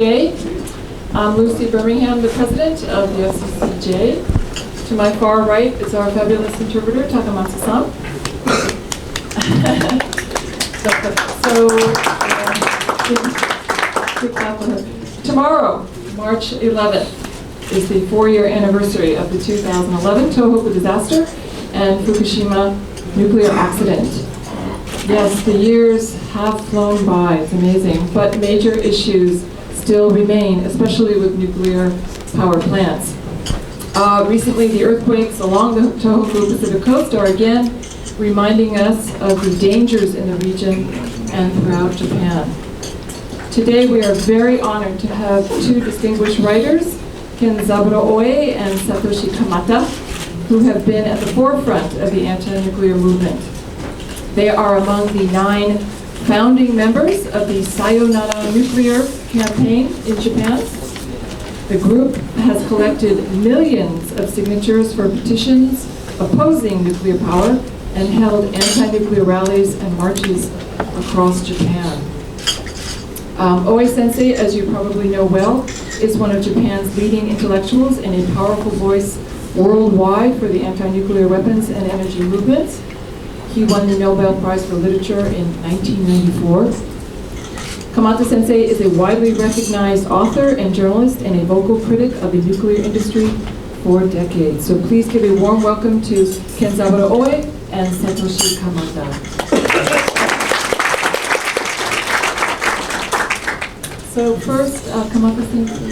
I'm Lucy Birmingham, the president of the FCCJ. To my far right is our fabulous interpreter, Takamatsu-san. Tomorrow, March 11th, is the 4-year anniversary of the 2011 Tohoku disaster and Fukushima nuclear accident. Yes, the years have flown by, it's amazing, but major issues still remain, especially with nuclear power plants. Recently, the earthquakes along the Tohoku Pacific coast are again reminding us of the dangers in the region and throughout Japan. Today, we are very honored to have two distinguished writers, Kenzaburo Oe and Satoshi Kamata, who have been at the forefront of the anti-nuclear movement. They are among the 9 founding members of the Sayonara Nuclear campaign in Japan. The group has collected millions of signatures for petitions opposing nuclear power and held anti-nuclear rallies and marches across Japan. Oe-sensei, as you probably know well, is one of Japan's leading intellectuals and a powerful voice worldwide for the anti-nuclear weapons and energy movements. He won the Nobel Prize for Literature in 1994. Kamata-sensei is a widely recognized author and journalist and a vocal critic of the nuclear industry for decades. So please give a warm welcome to Kenzaburo Oe and Satoshi Kamata. So first, Kamata-sensei.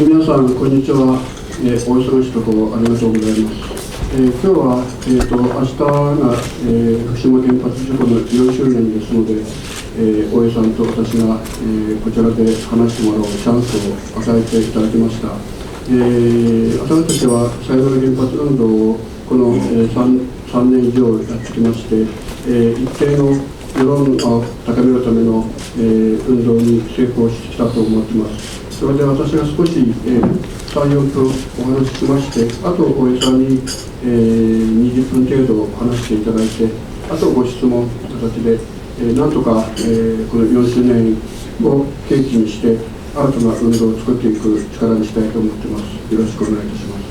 皆さん、こんにちは。お忙しいところありがとうございます。今日は、明日が、福島原発事故の4周年ですので、大江さんと私が、こちらで話してもらうチャンスを与えていただきました。私たちは再原発運動をこの、3年以上やってきまして、一定の世論を高めるための、運動に成功してきたと思っています。それで私が少し、3、4分お話ししまして、あと大江さんに、20分程度話していただいて、あとご質問という形で、なんとか、この4周年を契機にして新たな運動を作っていく力にしたいと思っています。よろしくお願いいたします。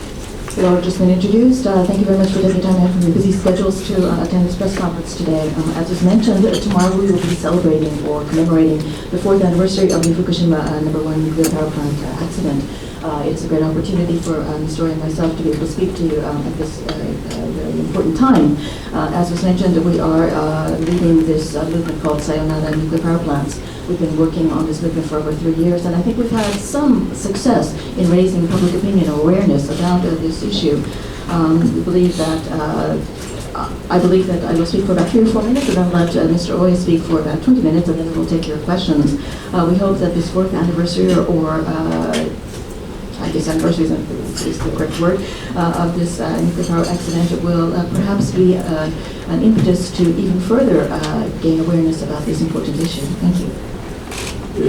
So I've just been introduced. Thank you very much for taking time out from your busy schedules to attend this press conference today. As was mentioned, tomorrow we will be celebrating or commemorating the 4th anniversary of the Fukushima #1 nuclear power plant accident. It's a great opportunity for Mr. Oe and myself to be able to speak to you at this very important time. As was mentioned, we are leading this movement called Sayonara Nuclear Power Plants. We've been working on this movement for over 3 years, and I think we've had some success in raising public opinion or awareness about this issue. We believe that I believe that I will speak for about 3 or 4 minutes, and then let Mr. Oe speak for about 20 minutes, and then we'll take your questions. We hope that this 4th anniversary, or I guess anniversary is the correct word, of this nuclear power accident will perhaps be an impetus to even further gain awareness about this important issue. Thank you. 明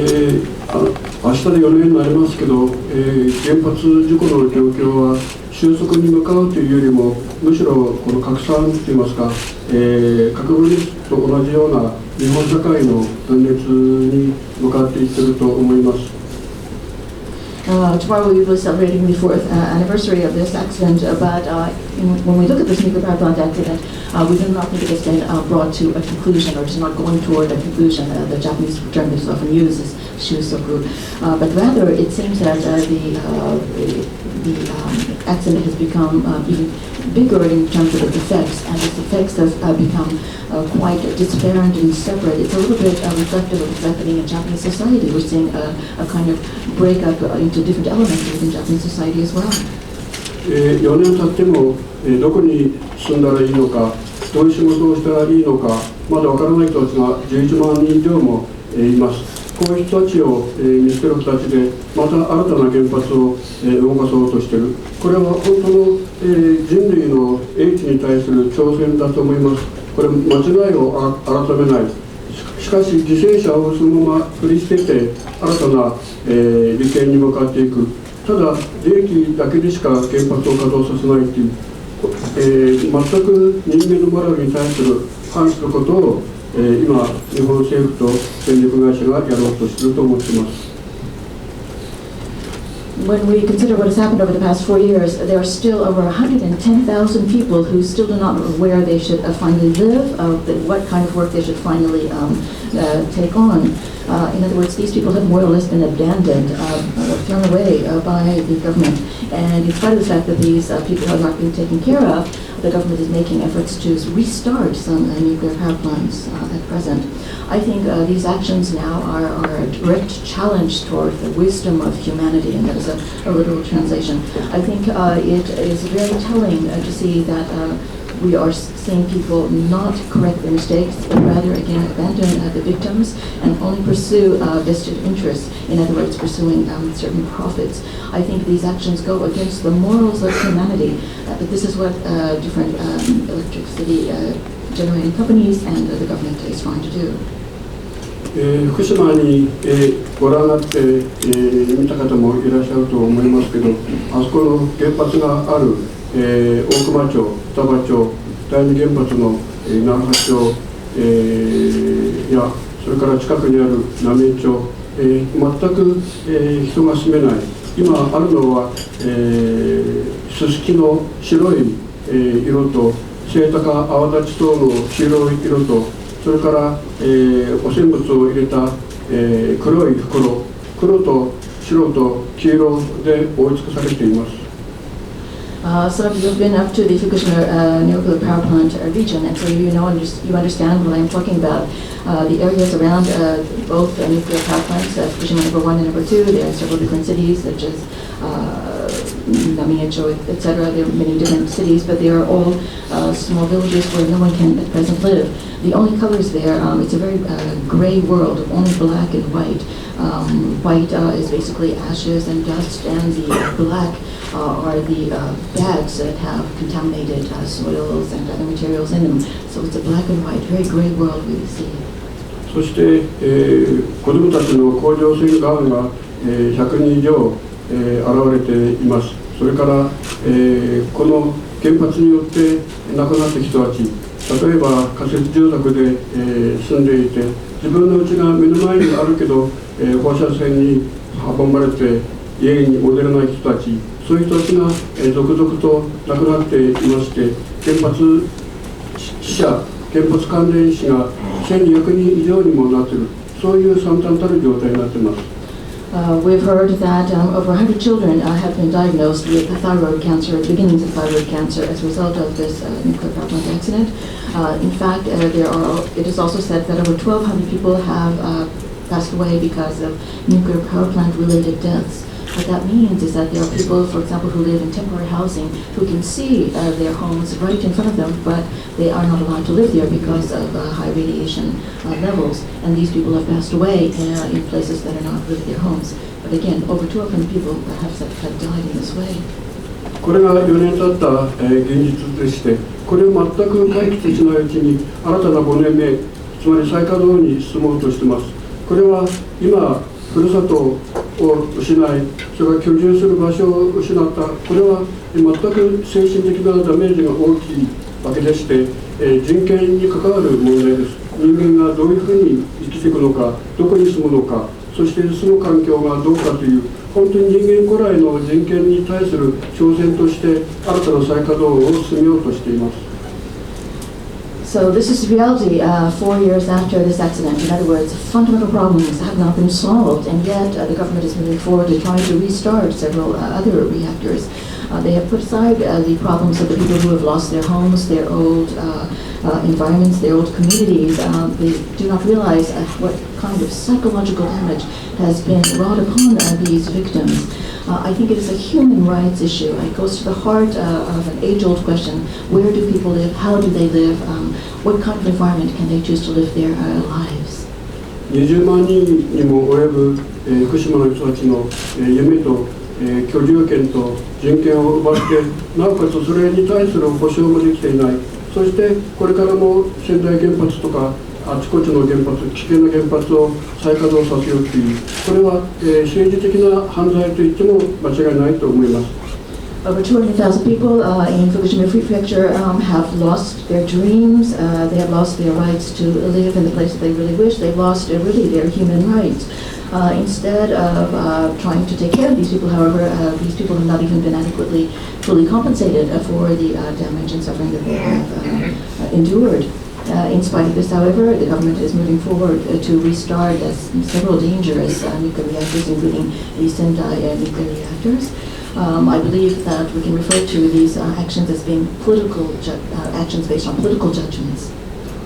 日で4年になりますけど、原発事故の状況は収束に向かうというよりも、むしろこの拡散といいますか、核分裂と同じような日本社会の分裂に向かっていっていると思います。Tomorrow we will be celebrating the 4th anniversary of this accident, but when we look at this nuclear power plant accident, we do not think it has been brought to a conclusion, or it's not going toward a conclusion. The Japanese term that is often used is shusoku, but rather it seems that the accident has become even bigger in terms of its effects, and its effects have become quite disparate and separate. It's a little bit reflective of what's happening in Japanese society. We're seeing a kind of breakup into different elements within Japanese society as well. 4年経っても、どこに住んだらいいのか、どういう仕事をしたらいいのか、まだわからない人たちが11万人以上も、います。こういう人たちを、見つける人たちで、また新たな原発を、動かそうとしている。これは本当の、人類の英知に対する挑戦だと思います。これ間違いを改めない。しかし犠牲者をそのまま振り捨てて新たな、利権に向かっていく。ただ利益だけでしか原発を稼働させないという、全く人間のモラルに対する反することを、今、日本政府と電力会社がやろうとしていると思っています。When we consider what has happened over the past 4 years, there are still over 110,000 people who still do not know where they should finally live, what kind of work they should finally take on. In other words, these people have more or less been abandoned, thrown away by the government. And in spite of the fact that these people have not been taken care of, the government is making efforts to restart some nuclear power plants at present. I think these actions now are a direct challenge toward the wisdom of humanity, and that is a literal translation. I think it is very telling to see that we are seeing people not correct their mistakes, but rather again abandon the victims and only pursue vested interests. In other words, pursuing certain profits. I think these actions go against the morals of humanity. But this is what different electricity generating companies and the government is trying to do. 福島に、ご覧になって、見た方もいらっしゃると思いますけど、あそこの原発がある、大熊町、双葉町、第二原発の、長浜町、やそれから近くにある浪江町、全く、人が住めない。今あるのは、すすきの白い、色と清高泡立ち等の黄色い色と、それから、汚染物を入れた、黒い袋、黒と白と黄色で覆い尽くされています。Some of you have been up to the Fukushima nuclear power plant region, and so you understand what I'm talking about. The areas around both nuclear power plants, Fukushima number 1 and number 2, there are several different cities such as Namiyacho, etc. There are many different cities, but they are all small villages where no one can at present live. The only colors there, it's a very gray world, only black and white. White is basically ashes and dust, and the black are the bags that have contaminated soils and other materials in them. So it's a black and white, very gray world we see. そして、子どもたちの甲状腺がんが、100人以上、現れています。それから、この原発によって亡くなった人たち、例えば仮設住宅で、住んでいて、自分の家が目の前にあるけど、放射線に運ばれて家に戻れない人たち、そういう人たちが、続々と亡くなっていまして、原発死者、原発関連死が1200人以上にもなっている、そういう惨憺たる状態になっています。We've heard that over 100 children have been diagnosed with thyroid cancer, beginnings of thyroid cancer, as a result of this nuclear power plant accident. In fact, it is also said that over 1,200 people have passed away because of nuclear power plant related deaths. What that means is that there are people, for example, who live in temporary housing who can see their homes right in front of them, but they are not allowed to live there because of high radiation levels. And these people have passed away in places that are not really their homes. But again, over 200 people have died in this way. これが4年経った、現実でして、これを全く解決しないうちに新たな5年目、つまり再稼働に進もうとしています。これは今ふるさとを失い、それから居住する場所を失った、これは全く精神的なダメージが大きいわけでして、人権に関わる問題です。人間がどういうふうに生きていくのか、どこに住むのか、そして住む環境がどうかという、本当に人間古来の人権に対する挑戦として新たな再稼働を進めようとしています。So this is reality 4 years after this accident. In other words, fundamental problems have not been solved, and yet the government is moving forward to try to restart several other reactors. They have put aside the problems of the people who have lost their homes, their old environments, their old communities. They do not realize what kind of psychological damage has been wrought upon these victims. I think it is a human rights issue. It goes to the heart of an age-old question: where do people live? How do they live? What kind of environment can they choose to live their lives? 20万人にも及ぶ、福島の人たちの、夢と、居住権と人権を奪って、なおかつそれに対する保障もできていない。そしてこれからも仙台原発とかあちこちの原発、危険な原発を再稼働させようという、これは、政治的な犯罪といっても間違いないと思います。Over 200,000 people in Fukushima Prefecture have lost their dreams. They have lost their rights to live in the place that they really wish. They've lost really their human rights. Instead of trying to take care of these people, however, these people have not even been adequately fully compensated for the damage and suffering that they have endured. In spite of this, however, the government is moving forward to restart several dangerous nuclear reactors, including the Sendai nuclear reactors. I believe that we can refer to these actions as being political actions based on political judgments.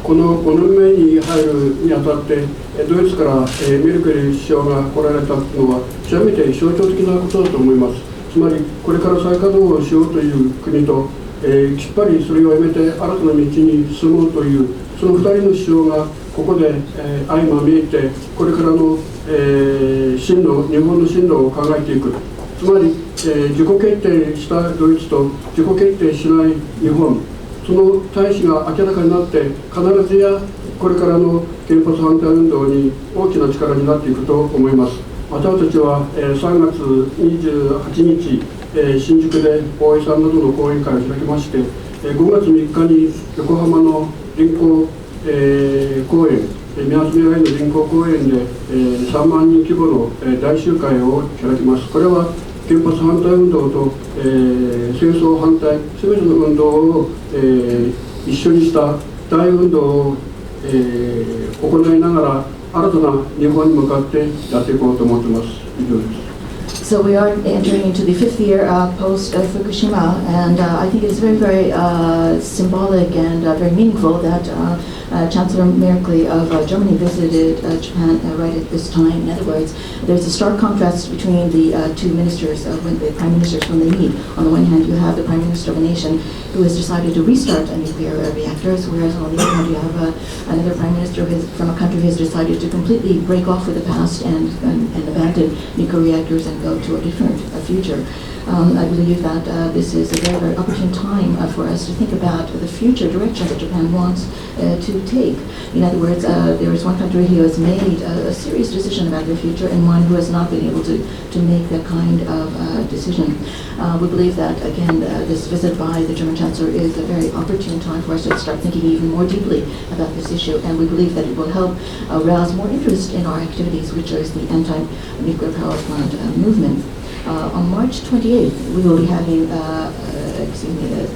この5年目に入るにあたって、ドイツからメルケル首相が来られたのは、極めて象徴的なことだと思います。つまり、これから再稼働をしようという国と、きっぱりそれをやめて新たな道に進もうという、その2人の首相がここで相まみえて、これからの日本の進路を考えていく。つまり、自己決定したドイツと自己決定しない日本、その対比が明らかになって、必ずやこれからの原発反対運動に大きな力になっていくと思います。私たちは3月28日、新宿で大江さんなどの講演会を開きまして、5月3日に横浜の臨港公園、宮津未来の臨港公園で3万人規模の大集会を開きます。これは原発反対運動と戦争反対すべての運動を一緒にした大運動を行いながら新たな日本に向かってやっていこうと思っています。以上です。So we are entering into the 5th year post Fukushima, and I think it's very, very symbolic and very meaningful that Chancellor Merkel of Germany visited Japan right at this time. In other words, there's a stark contrast between the two ministers, when the prime ministers, when they meet. On the one hand, you have the prime minister of a nation who has decided to restart nuclear reactors, whereas on the other hand, you have another prime minister from a country who has decided to completely break off with the past and abandon nuclear reactors and go to a different future. I believe that this is a very, very opportune time for us to think about the future direction that Japan wants to take. In other words, there is one country who has made a serious decision about their future and one who has not been able to make that kind of decision. We believe that, again, this visit by the German Chancellor is a very opportune time for us to start thinking even more deeply about this issue, and we believe that it will help arouse more interest in our activities, which is the anti-nuclear power plant movement. On March 28th, we will be having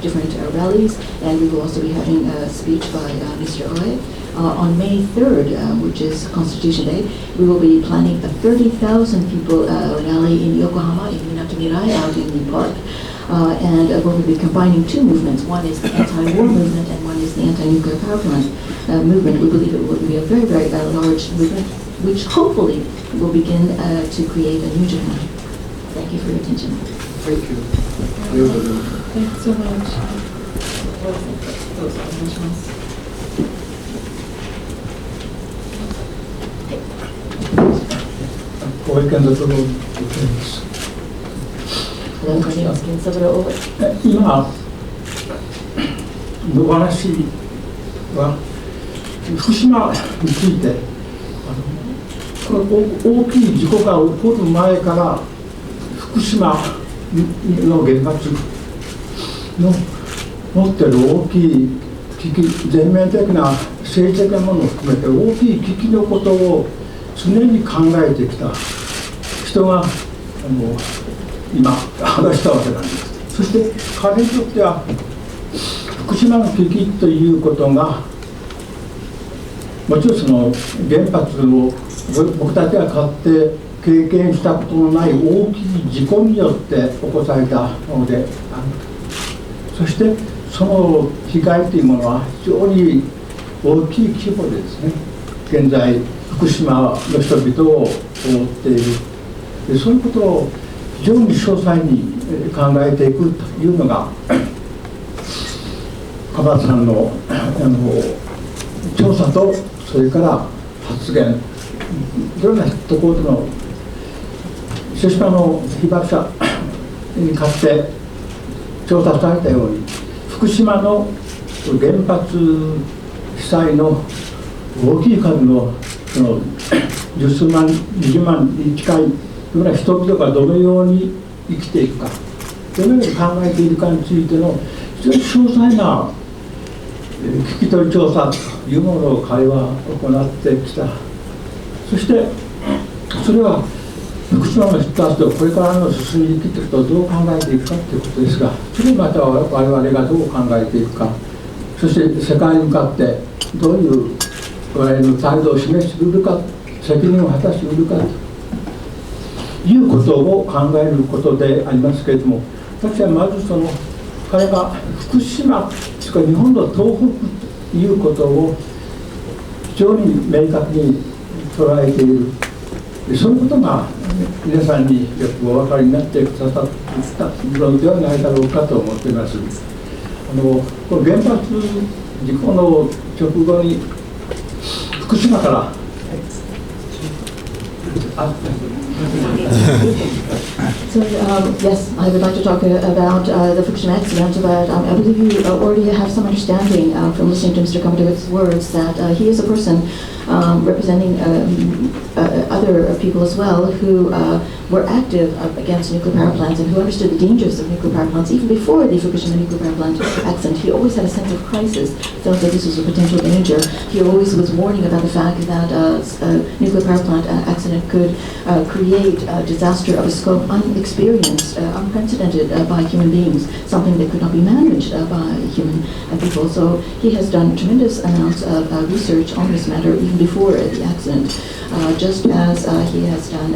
different rallies, and we will also be having a speech by Mr. Oe. On May 3rd, which is Constitution Day, we will be planning a 30,000 people rally in Yokohama, in Minatomirai, out in the park. And we will be combining two movements. One is the anti-war movement, and one is the anti-nuclear power plant movement. We believe it will be a very, very large movement, which hopefully will begin to create a new Japan. Thank you for your attention. Thank you. Thank you so much. どうぞお願いします。大江健三郎と言います。今のお話は福島についてこの大きい事故が起こる前から福島の原発の持っている大きい危機、全面的な政治的なものを含めて大きい危機のことを常に考えてきた人が今話したわけなんです。そして彼にとっては福島の危機ということがもちろんその原発を僕たちが買って経験したことのない大きい事故によって起こされたものである。そしてその被害というものは非常に大きい規模でですね、現在福島の人々を覆っている。でそういうことを非常に詳細に考えていくというのが川端さんの調査とそれから発言、いろんなところでの福島の被爆者にかつて調査されたように福島の原発被災の大きい数のその十数万、20万に近いような人々がどのように生きていくか、どのように考えているかについての非常に詳細な聞き取り調査というものを彼は行ってきた。そしてそれは福島の人たちとこれからの進みゆきとどう考えていくかということですが、それまた我々がどう考えていくか、そして世界に向かってどういう我々の態度を示しうるか、責任を果たしうるかということを考えることでありますけれども、私はまず彼が福島、それから日本の東北ということを非常に明確に捉えている。そういうことが皆さんによくお分かりになってくださったのではないだろうかと思っています。この原発事故の直後に福島からSo, yes, I would like to talk about the Fukushima accident, but I believe you already have some understanding from listening to Mr. Kamada's words that he is a person representing other people as well who were active against nuclear power plants and who understood the dangers of nuclear power plants. Even before the Fukushima nuclear power plant accident, he always had a sense of crisis, felt that this was a potential danger. He always was warning about the fact that a nuclear power plant accident could create a disaster of a scope unexperienced, unprecedented by human beings, something that could not be managed by human people. So he has done tremendous amounts of research on this matter even before the accident, just as he has done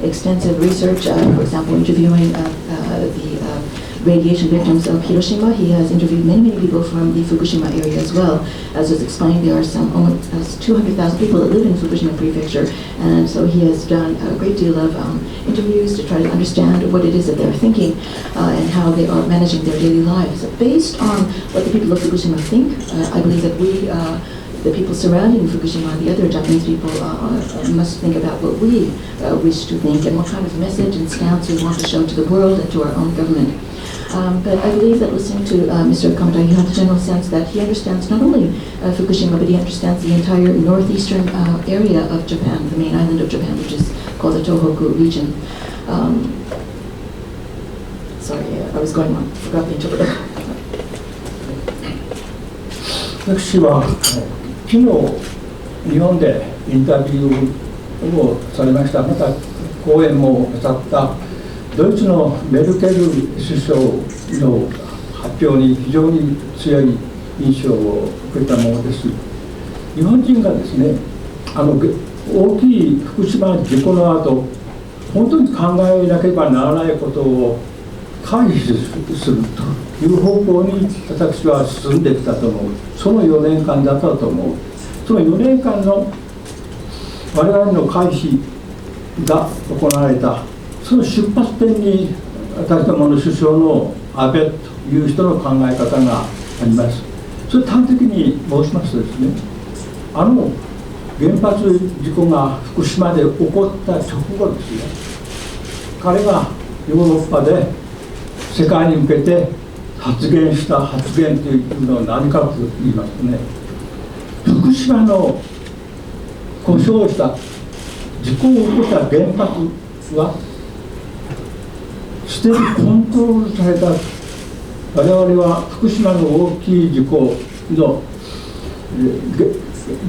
extensive research, for example, interviewing the radiation victims of Hiroshima. He has interviewed many people from the Fukushima area as well. As was explained, there are some almost 200,000 people that live in Fukushima Prefecture, and so he has done a great deal of interviews to try to understand what it is that they're thinking and how they are managing their daily lives. Based on what the people of Fukushima think, I believe that we, the people surrounding Fukushima, the other Japanese people, must think about what we wish to think and what kind of message and stance we want to show to the world and to our own government. But I believe that listening to Mr. Kamada, you have the general sense that he understands not only Fukushima, but he understands the entire northeastern area of Japan, the main island of Japan, which is called the Tohoku region. Sorry, I was going on. Forgot the interpreter. 私は昨日日本でインタビューをされました、また講演もなさったドイツのメルケル首相の発表に非常に強い印象を受けたものです。日本人がですね、大きい福島事故の後、本当に考えなければならないことを回避するという方向に私は進んできたと思う。その4年間だったと思う。その4年間の我々の回避が行われた、その出発点に私どもの首相の安倍という人の考え方があります。それ端的に申しますとですね、原発事故が福島で起こった直後ですね、彼がヨーロッパで世界に向けて発言した発言というのは何かと言いますとね、福島の故障した事故を起こした原発はすでにコントロールされた。我々は福島の大きい事故の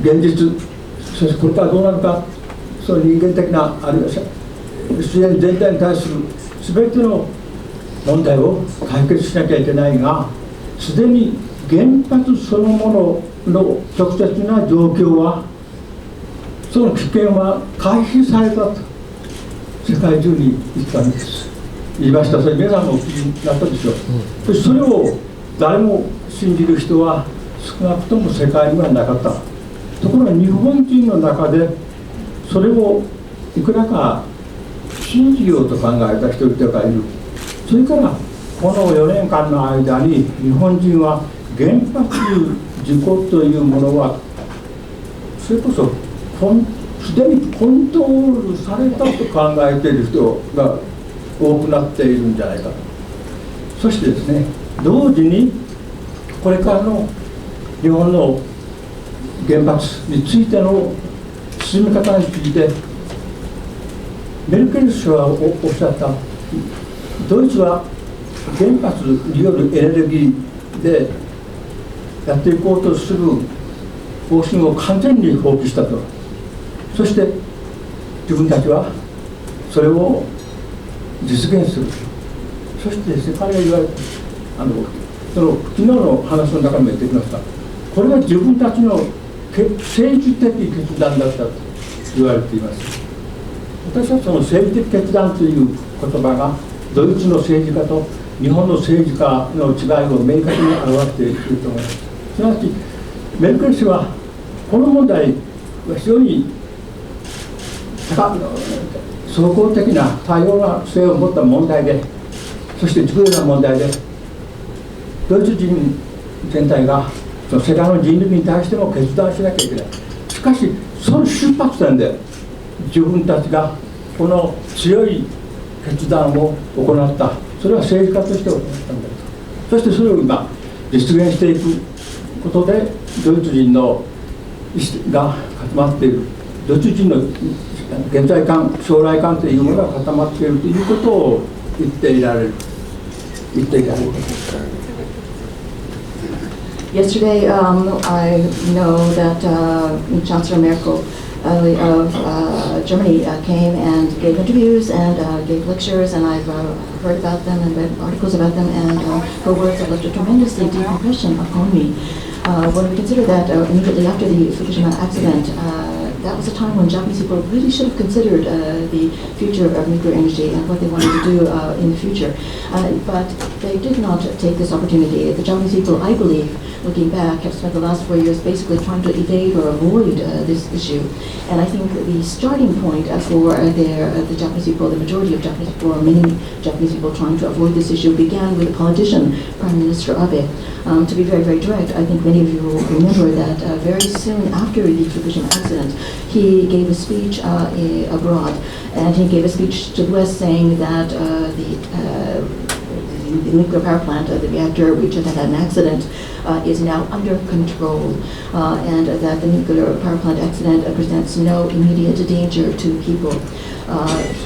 現実、そしてこれからどうなるか、その人間的なあるいは自然全体に対する全ての問題を解決しなきゃいけないが、すでに原発そのものの直接な状況は、その危険は回避されたと世界中に言ったんです。言いました。それ皆さんもお聞きになったでしょう。それを誰も信じる人は少なくとも世界にはなかった。ところが日本人の中でそれをいくらか信じようと考えた人々がいる。それからこの4年間の間に日本人は原発事故というものはそれこそすでにコントロールされたと考えている人が多くなっているんじゃないかと。そしてですね、同時にこれからの日本の原発についての進み方についてメルケル首相はおっしゃった。ドイツは原発によるエネルギーでやっていこうとする方針を完全に放棄したと。そして自分たちはそれを実現する。そしてですね、彼が言われたその昨日の話の中にも言ってきました。これは自分たちの政治的決断だったと言われています。私はその政治的決断という言葉がドイツの政治家と日本の政治家の違いを明確に表していると思います。すなわちメルケル氏はこの問題は非常に総合的な多様な性を持った問題で、そして重要な問題で、ドイツ人全体がその世界の人類に対しても決断しなきゃいけない。しかしその出発点で自分たちがこの強い決断を行った。それは政治家として行ったんだと。そしてそれを今実現していくことでドイツ人の意思が固まっている。ドイツ人の現在観、将来観というものが固まっているということを言っていられる。Yesterday, I know that Chancellor Merkel of Germany came and gave interviews and gave lectures, and I've heard about them and read articles about them, and her words have left a tremendously deep impression upon me. When we consider that immediately after the Fukushima accident, that was a time when Japanese people really should have considered the future of nuclear energy and what they wanted to do in the future. But they did not take this opportunity. The Japanese people, I believe, looking back, have spent the last 4 years basically trying to evade or avoid this issue. And I think the starting point for the Japanese people, the majority of Japanese people, or many Japanese people trying to avoid this issue, began with a politician, Prime Minister Abe. To be very, very direct, I think many of you will remember that very soon after the Fukushima accident, he gave a speech abroad, and he gave a speech to the West saying that the nuclear power plant, the reactor which had had an accident, is now under control, and that the nuclear power plant accident presents no immediate danger to people.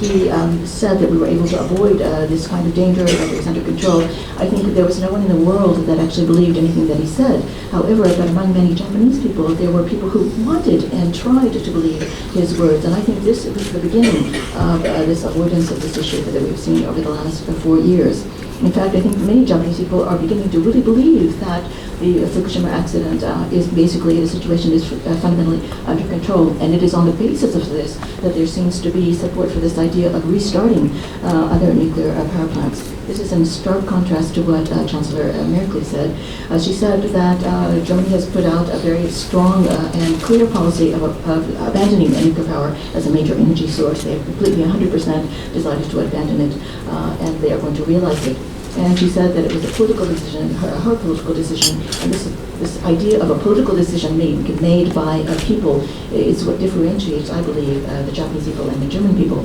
He said that we were able to avoid this kind of danger, that it was under control. I think there was no one in the world that actually believed anything that he said. However, but among many Japanese people, there were people who wanted and tried to believe his words, and I think this was the beginning of this avoidance of this issue that we've seen over the last 4 years. In fact, I think many Japanese people are beginning to really believe that the Fukushima accident is basically, the situation is fundamentally under control, and it is on the basis of this that there seems to be support for this idea of restarting other nuclear power plants. This is in stark contrast to what Chancellor Merkel said. She said that Germany has put out a very strong and clear policy of abandoning nuclear power as a major energy source. They have completely 100% decided to abandon it, and they are going to realize it. And she said that it was a political decision, her political decision, and this idea of a political decision made by people is what differentiates, I believe, the Japanese people and the German people.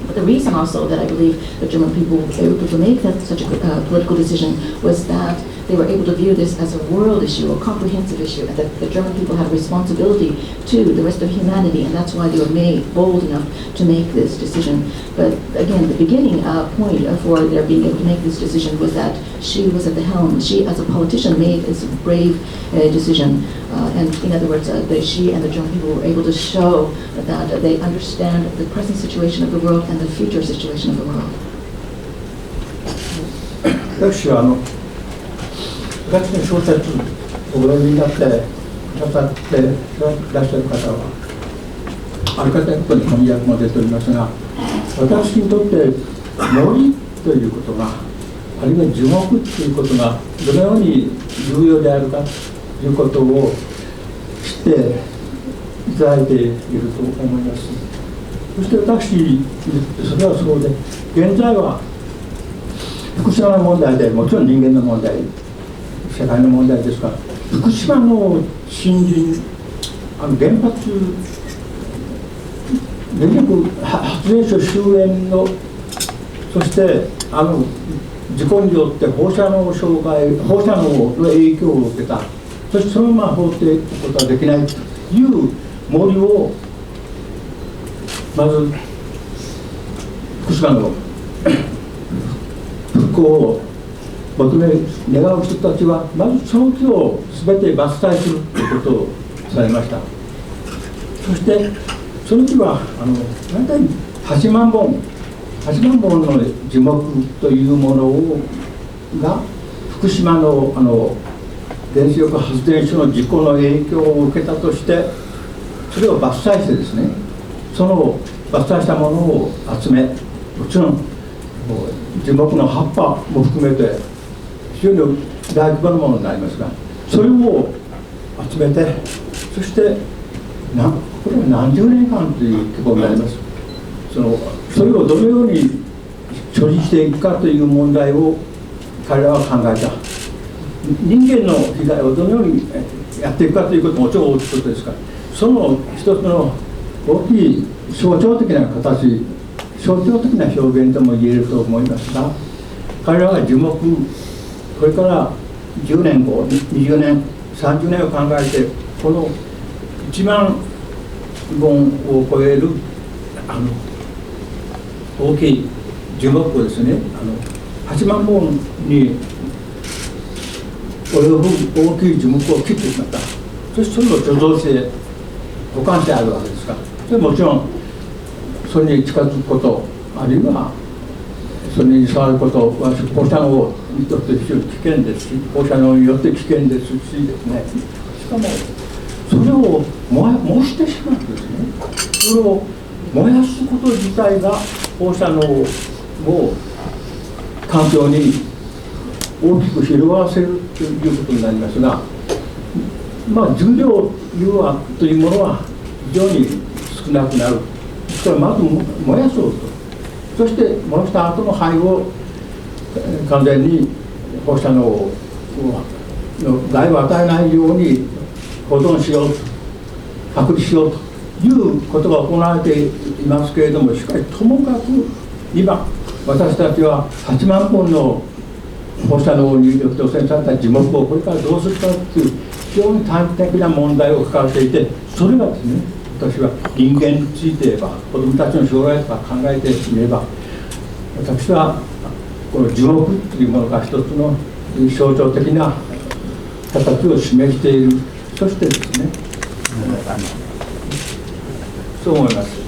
But the reason also that I believe the German people were able to make such a political decision was that they were able to view this as a world issue, a comprehensive issue, and that the German people had a responsibility to the rest of humanity, and that's why they were made bold enough to make this decision. But again, the beginning point for their being able to make this decision was that she was at the helm. She, as a politician, made this brave decision. And in other words, she and the German people were able to show that they understand the present situation of the world and the future situation of the world. 私の小説をご覧になってくださっていらっしゃる方はありがたいことに翻訳も出ておりますが、私にとって森ということが、あるいは樹木ということがどのように重要であるかということを知っていただいていると思います。そして私、それはそうで、現在は福島の問題で、もちろん人間の問題、世界の問題ですが、福島の森林、原発、電力発電所終焉の、そして事故によって放射能の影響を受けた、そしてそのまま放っていくことはできないという森を、まず福島の復興を願う人たちはまずその木を全て伐採するということをされました。そしてその木は大体8万本の樹木というものが福島の原子力発電所の事故の影響を受けたとして、それを伐採してですね、その伐採したものを集め、もちろん樹木の葉っぱも含めて非常に大規模なものになりますが、それを集めて、そしてこれは何十年間という規模になります。それをどのように処理していくかという問題を彼らは考えた。人間の被害をどのようにやっていくかということももちろん大きいことですから、その一つの大きい象徴的な形、象徴的な表現とも言えると思いますが、彼らは樹木、これから10年後、20年、30年を考えて、この1万本を超える大きい樹木をですね、8万本に及ぶ大きい樹木を切ってしまった。そしてそれを貯蔵して保管してあるわけですから、でもちろんそれに近づくこと、あるいはそれに触ることは放射能にとって非常に危険ですし、放射能によって危険ですしですね、しかもそれを燃してしまってですね、それを燃やすこと自体が放射能を環境に大きく広がらせるということになりますが、重量というものは非常に少なくなる。ですからまず燃やそうと、そして燃やした後の灰を完全に放射能の害を与えないように保存しようと、隔離しようということが行われていますけれども、しかしともかく今私たちは8万本の放射能によって汚染された樹木をこれからどうするかという非常に短期的な問題を抱えていて、それがですね、私は人間について言えば、子どもたちの将来とか考えてみれば、私はこの樹木というものが一つの象徴的な形を示している。そしてですね、そう思います。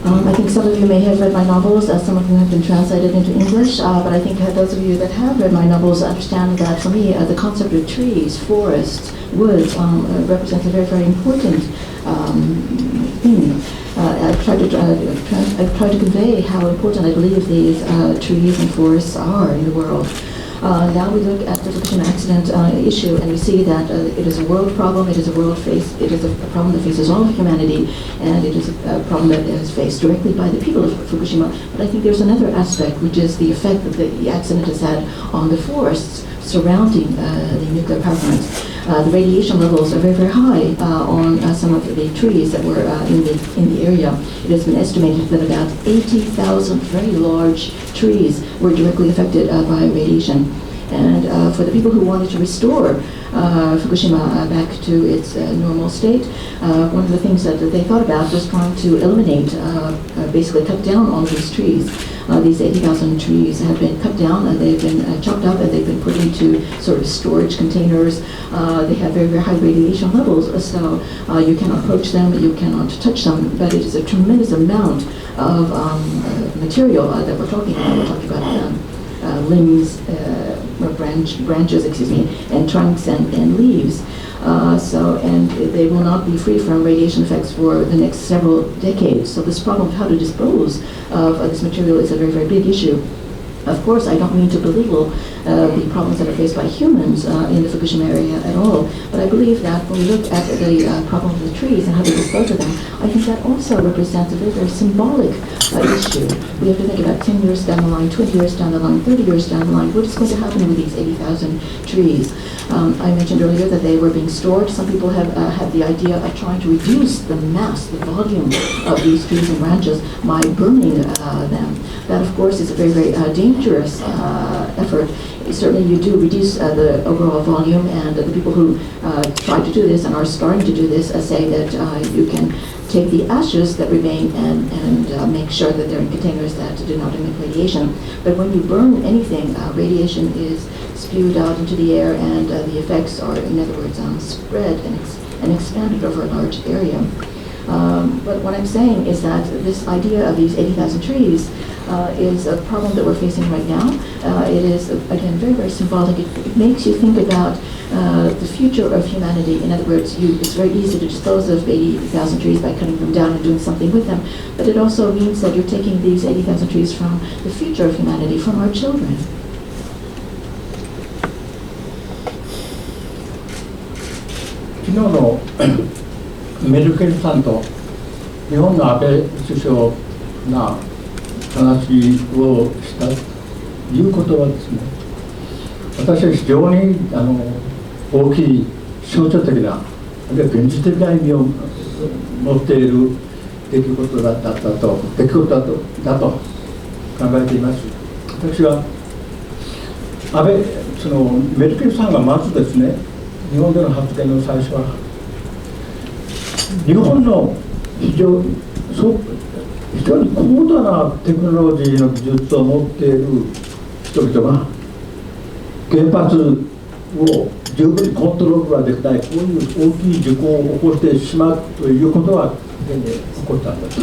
I think some of you may have read my novels, some of them have been translated into English, but I think those of you that have read my novels understand that for me, the concept of trees, forests, woods represents a very, very important thing. I've tried to convey how important I believe these trees and forests are in the world. Now we look at the Fukushima accident issue, and we see that it is a world problem. It is a problem that faces all of humanity, and it is a problem that is faced directly by the people of Fukushima. But I think there's another aspect, which is the effect that the accident has had on the forests surrounding the nuclear power plants. The radiation levels are very, very high on some of the trees that were in the area. It has been estimated that about 80,000 very large trees were directly affected by radiation. And for the people who wanted to restore Fukushima back to its normal state, one of the things that they thought about was trying to eliminate, basically cut down on these trees. These 80,000 trees have been cut down, they've been chopped up, and they've been put into sort of storage containers. They have very, very high radiation levels, so you cannot approach them, you cannot touch them, but it is a tremendous amount of material that we're talking about. We're talking about limbs, branches, and trunks and leaves. And they will not be free from radiation effects for the next several decades. So this problem of how to dispose of this material is a very, very big issue. Of course, I don't mean to belittle the problems that are faced by humans in the Fukushima area at all, but I believe that when we look at the problem of the trees and how to dispose of them, I think that also represents a very, very symbolic issue. We have to think about 10 years down the line, 20 years down the line, 30 years down the line. What is going to happen with these 80,000 trees? I mentioned earlier that they were being stored. Some people have had the idea of trying to reduce the mass, the volume of these trees and branches by burning them. That, of course, is a very, very dangerous dangerous effort. Certainly you do reduce the overall volume, and the people who try to do this and are starting to do this say that you can take the ashes that remain and make sure that they're in containers that do not emit radiation. But when you burn anything, radiation is spewed out into the air, and the effects are, in other words, spread and expanded over a large area. But what I'm saying is that this idea of these 80,000 trees is a problem that we're facing right now. It is, again, very, very symbolic. It makes you think about the future of humanity. In other words, it's very easy to dispose of 80,000 trees by cutting them down and doing something with them. But it also means that you're taking these 80,000 trees from the future of humanity, from our children. 昨日のメルケルさんと日本の安倍首相が話をしたということはですね、私は非常に大きい象徴的な、あるいは現実的な意味を持っている出来事だと考えています。私はメルケルさんがまずですね、日本での発言の最初は、日本の非常に高度なテクノロジーの技術を持っている人々が原発を十分にコントロールができない、こういう大きい事故を起こしてしまうということは起こったんだと、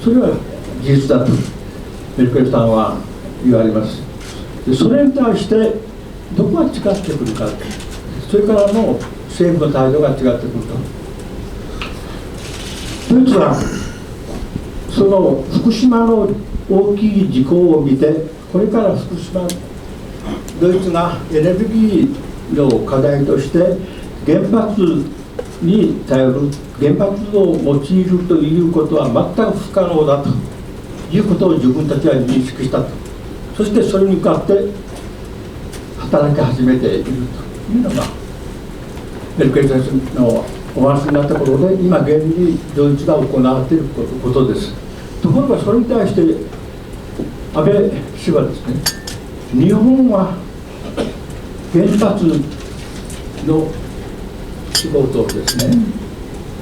それは事実だとメルケルさんは言われます。でそれに対してどこが違ってくるか、それからの政府の態度が違ってくると。ドイツはその福島の大きい事故を見て、これから福島、ドイツがエネルギーの課題として原発に頼る、原発を用いるということは全く不可能だということを自分たちは認識したと。そしてそれに向かって働き始めているというのがメルケル先生のお話になったことで、今現にドイツが行われていることです。ところがそれに対して安倍氏はですね、日本は原発の仕事をですね、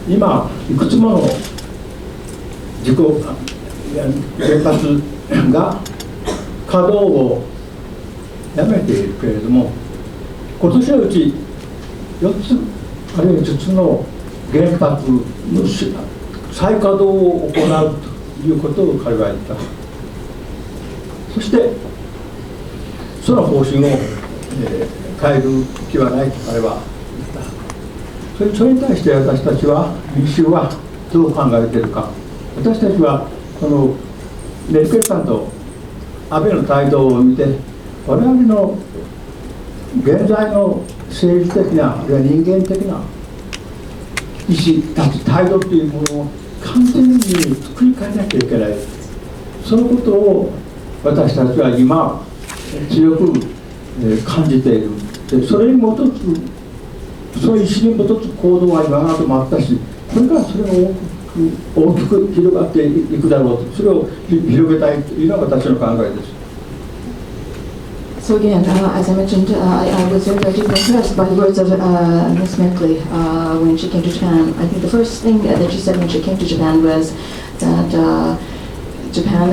今いくつもの原発が稼働をやめているけれども、今年のうち4つあるいは5つの原発の再稼働を行うということを彼は言った。そしてその方針を、変える気はないと彼は言った。それに対して私たちは、民衆はどう考えているか。私たちはこのメルケルさんと安倍の態度を見て、我々の現在の政治的な、あるいは人間的な意思、態度というものを完全に作り変えなきゃいけない。そのことを私たちは今強く感じている。でそれに基づく、その意思に基づく行動は今までもあったし、これからそれが大きく広がっていくだろうと、それを広げたいというのが私の考えです。So again, as I mentioned, I was very, very deeply impressed by the words of Ms. Merkel when she came to Japan. I think the first thing that she said when she came to Japan was that Japan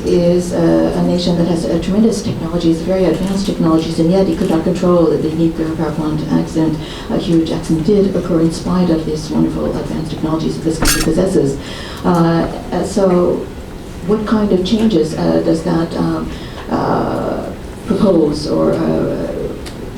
is a nation that has tremendous technologies, very advanced technologies, and yet it could not control the nuclear power plant accident. A huge accident did occur in spite of these wonderful advanced technologies that this country possesses. So what kind of changes does that propose, or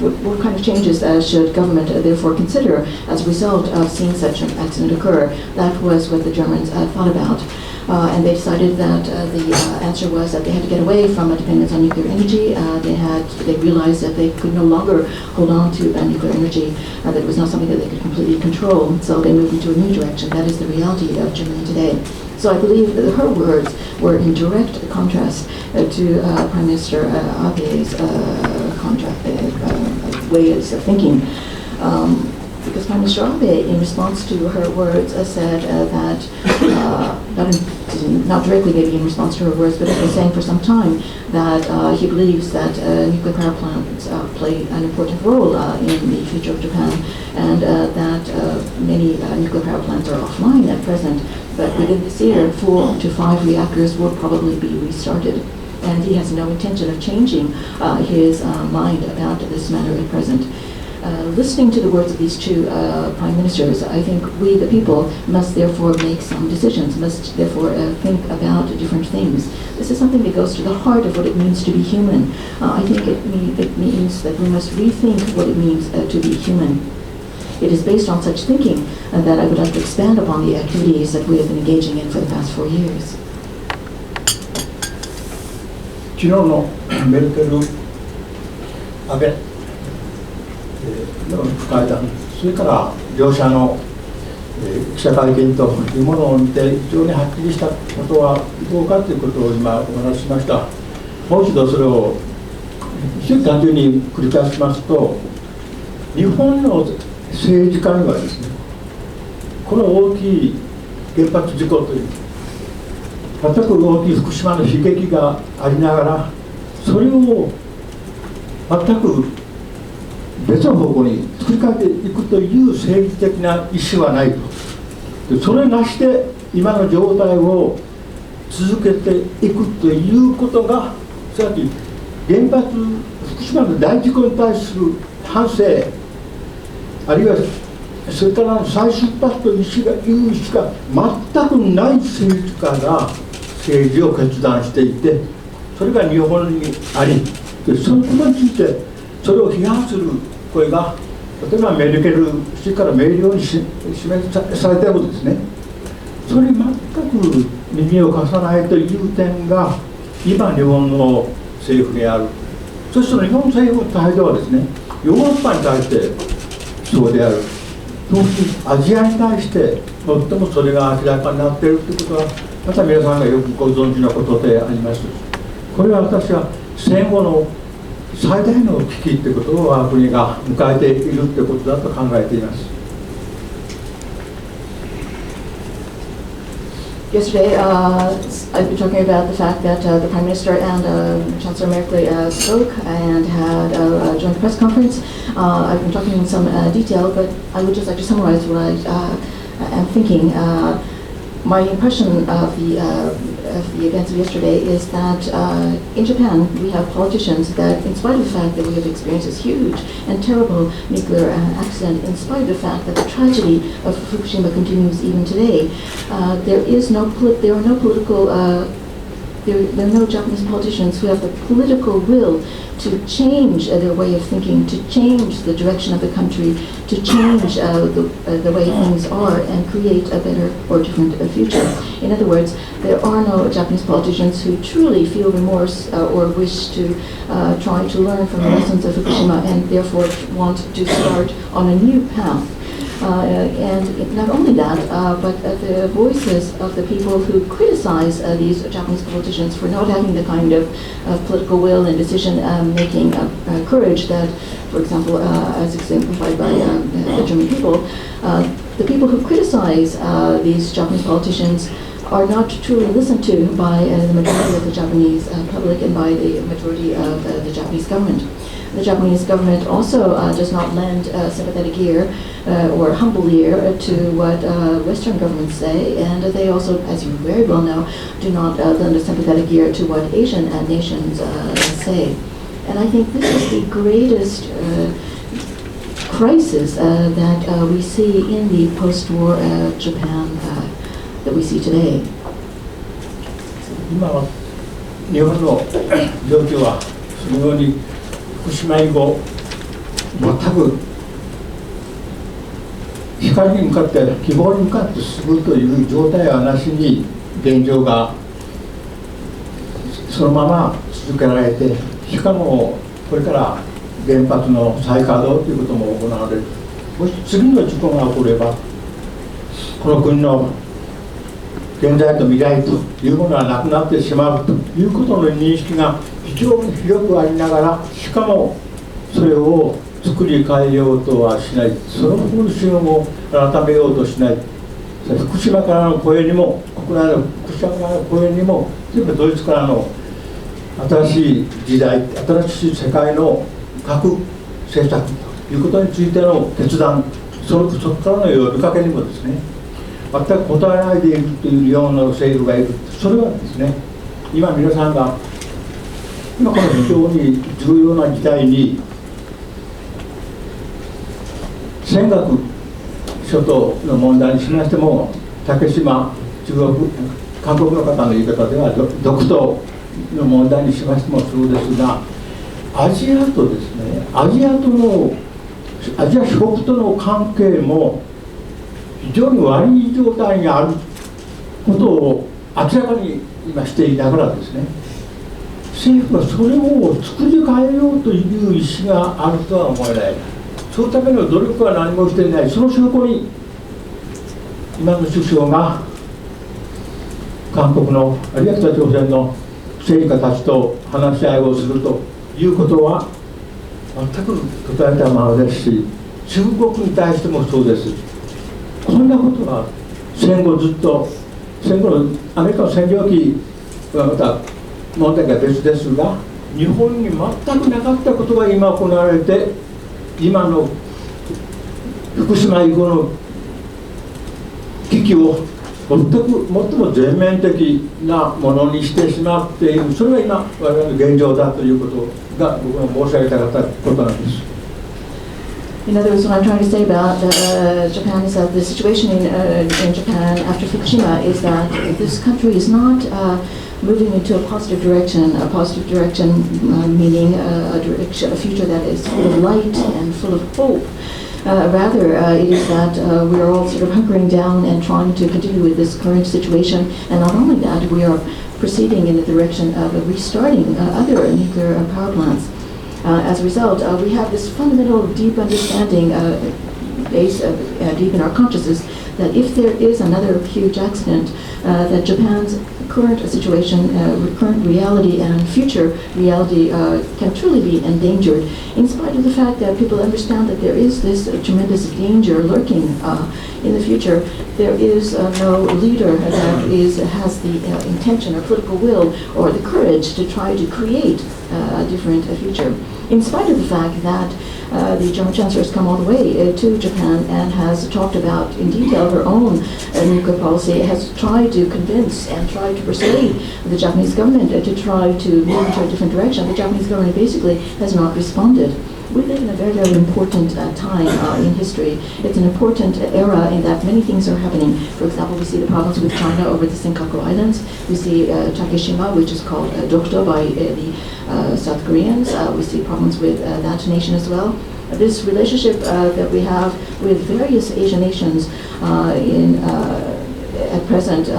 what kind of changes should government therefore consider as a result of seeing such an accident occur? That was what the Germans thought about. And they decided that the answer was that they had to get away from a dependence on nuclear energy. They realized that they could no longer hold on to nuclear energy, that it was not something that they could completely control. So they moved into a new direction. That is the reality of Germany today. So I believe that her words were in direct contrast to Prime Minister Abe's way of thinking. because Prime Minister Abe, in response to her words, said that, not directly maybe in response to her words, but was saying for some time that he believes that nuclear power plants play an important role in the future of Japan, and that many nuclear power plants are offline at present, but within this year, 4 to 5 reactors will probably be restarted. And he has no intention of changing his mind about this matter at present. Listening to the words of these two prime ministers, I think we, the people, must therefore make some decisions, must therefore think about different things. This is something that goes to the heart of what it means to be human. I think it means that we must rethink what it means to be human. It is based on such thinking that I would like to expand upon the activities that we have been engaging in for the past 4 years. 昨日のメルケル、安倍の会談、それから両者の記者会見というものを見て、非常にはっきりしたことはどうかということを今、お話ししました。もう一度それを非常に単純に繰り返しますと、日本の政治家にはですね、この大きい原発事故という、全く大きい福島の悲劇がありながら、それを全く別の方向に作り変えていくという政治的な意思はないと。でそれなしで今の状態を続けていくということが、さっき原発福島の大事故に対する反省、あるいはそれからの再出発という意思が全くない政治家が政治を決断していて、それが日本にあり、でそのことについてそれを批判する声が、例えばメルケル氏から明瞭に示されたことですね。それに全く耳を貸さないという点が今日本の政府にある。そしてその日本政府の態度はですね、ヨーロッパに対してそうである。特にアジアに対して最もそれが明らかになっているということは、また皆さんがよくご存知のことであります。これは私は戦後の最大の危機ということを我が国が迎えているということだと考えています。Yesterday, I've been talking about the fact that the Prime Minister and Chancellor Merkel spoke and had a joint press conference. I've been talking in some detail, but I would just like to summarize what I am thinking. My impression of the events of yesterday is that in Japan we have politicians that, in spite of the fact that we have experienced this huge and terrible nuclear accident, in spite of the fact that the tragedy of Fukushima continues even today, there are no Japanese politicians who have the political will to change their way of thinking, to change the direction of the country, to change the way things are and create a better or different future. In other words, there are no Japanese politicians who truly feel remorse or wish to try to learn from the lessons of Fukushima and therefore want to start on a new path. And not only that, but the voices of the people who criticize these Japanese politicians for not having the kind of political will and decision-making courage that, for example, as exemplified by the German people, the people who criticize these Japanese politicians are not truly listened to by the majority of the Japanese public and by the majority of the Japanese government. The Japanese government also does not lend sympathetic ear or humble ear to what Western governments say, and they also, as you very well know, do not lend a sympathetic ear to what Asian nations say. And I think this is the greatest crisis that we see in the post-war Japan that we see today. 今は日本の状況はそのように福島以後全く光に向かって希望に向かって進むという状態はなしに現状がそのまま続けられて、しかもこれから原発の再稼働ということも行われる。もし次の事故が起こればこの国の現在と未来というものはなくなってしまうということの認識が非常に広くありながら、しかもそれを作り変えようとはしない、その方針を改めようとしない、福島からの声にも、国内の福島からの声にも、全部ドイツからの新しい時代、新しい世界の核政策ということについての決断、そこからの呼びかけにもですね、全く答えないでいるという日本の政府がいる。それはですね、今皆さんが今この非常に重要な時代に、尖閣諸島の問題にしましても、竹島、中国、韓国の方の言い方では独島の問題にしましてもそうですが、アジアとですね、アジア諸国との関係も非常に悪い状態にあることを明らかに今していながらですね、政府はそれを作り変えようという意思があるとは思えない。そのための努力は何もしていない。その証拠に今の首相が韓国のあるいは北朝鮮の政治家たちと話し合いをするということは全く答えたままですし、中国に対してもそうです。こんなことは戦後ずっと、戦後のアメリカの占領期はまた問題が別ですが、日本に全くなかったことが今行われて、今の福島以降の危機を最も全面的なものにしてしまっている、それが今我々の現状だということが僕が申し上げたかったことなんです。In other words, what I'm trying to say about Japan is that the situation in Japan after Fukushima is that this country is not moving into a positive direction meaning a future that is full of light and full of hope. Rather, it is that we are all sort of hunkering down and trying to continue with this current situation. And not only that, we are proceeding in the direction of restarting other nuclear power plants. As a result, we have this fundamental deep understanding deep in our consciousness that if there is another huge accident, that Japan's current situation, current reality and future reality can truly be endangered, in spite of the fact that people understand that there is this tremendous danger lurking in the future. There is no leader that has the intention or political will or the courage to try to create a different future. In spite of the fact that the German Chancellor has come all the way to Japan and has talked about in detail her own nuclear policy, has tried to convince and tried to persuade the Japanese government to try to move into a different direction. The Japanese government basically has not responded. We live in a very, very important time in history. It's an important era in that many things are happening. For example, we see the problems with China over the Senkaku Islands. We see Takeshima, which is called Dokdo by the South Koreans. We see problems with that nation as well. This relationship that we have with various Asian nations at present,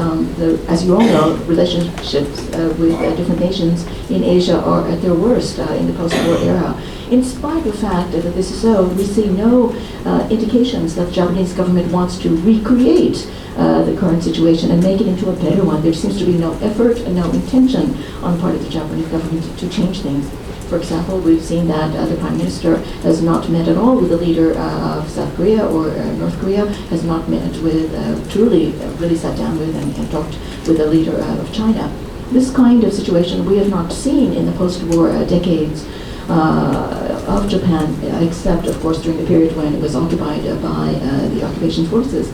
as you all know, relationships with different nations in Asia are at their worst in the post-war era. In spite of the fact that this is so, we see no indications that the Japanese government wants to recreate the current situation and make it into a better one. There seems to be no effort and no intention on the part of the Japanese government to change things. For example, we've seen that the Prime Minister has not met at all with the leader of South Korea or North Korea, has not met with, really sat down with and talked with the leader of China. This kind of situation we have not seen in the post-war decades of Japan, except, of course, during the period when it was occupied by the occupation forces.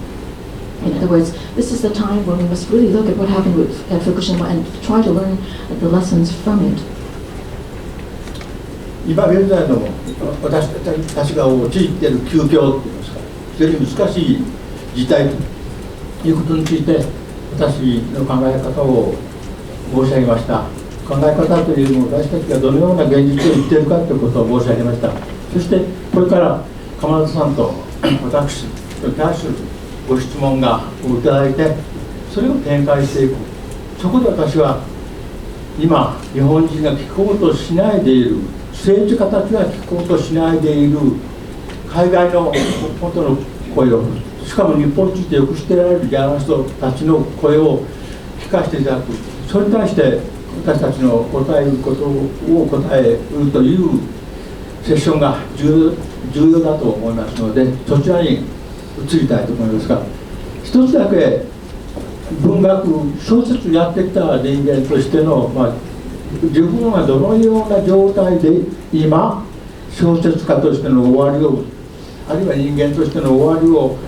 In other words, this is the time when we must really look at what happened at Fukushima and try to learn the lessons from it. 今現在の私たちが陥っている窮境といいますか、非常に難しい事態ということについて私の考え方を申し上げました。考え方というのを私たちがどのような現実を言っているかということを申し上げました。そしてこれから鎌田さんと私に対するご質問をいただいて、それを展開していく。そこで私は今日本人が聞こうとしないでいる、政治家たちが聞こうとしないでいる海外の本当の声を、しかも日本についてよく知ってられるジャーナリストたちの声を聞かせていただく。それに対して私たちの答えることを答えるというセッションが重重要だと思いますので、そちらに移りたいと思いますが、一つだけ文学小説やってきた人間としての、自分がどのような状態で今小説家としての終わりを、あるいは人間としての終わりを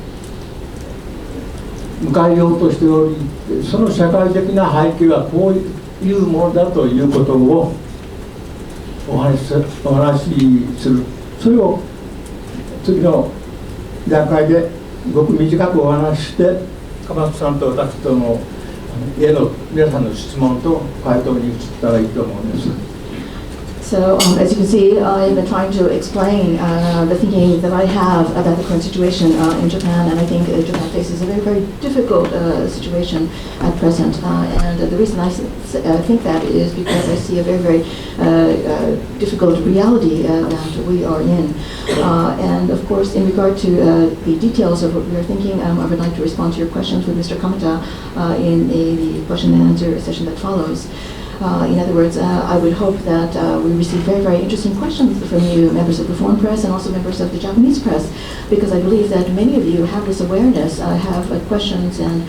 迎えようとしており、その社会的な背景はこういうものだということをお話しする。それを次の段階でごく短くお話しして、鎌田さんと私との家の皆さんの質問と回答に移ったらいいと思います。So, as you can see, I've been trying to explain the thinking that I have about the current situation in Japan, and I think Japan faces a very, very difficult situation at present. And the reason I think that is because I see a very, very difficult reality that we are in. And of course, in regard to the details of what we are thinking, I would like to respond to your questions with Mr. Kamata in the question and answer session that follows. In other words, I would hope that we receive very, very interesting questions from you, members of the foreign press and also members of the Japanese press, because I believe that many of you have this awareness, have questions and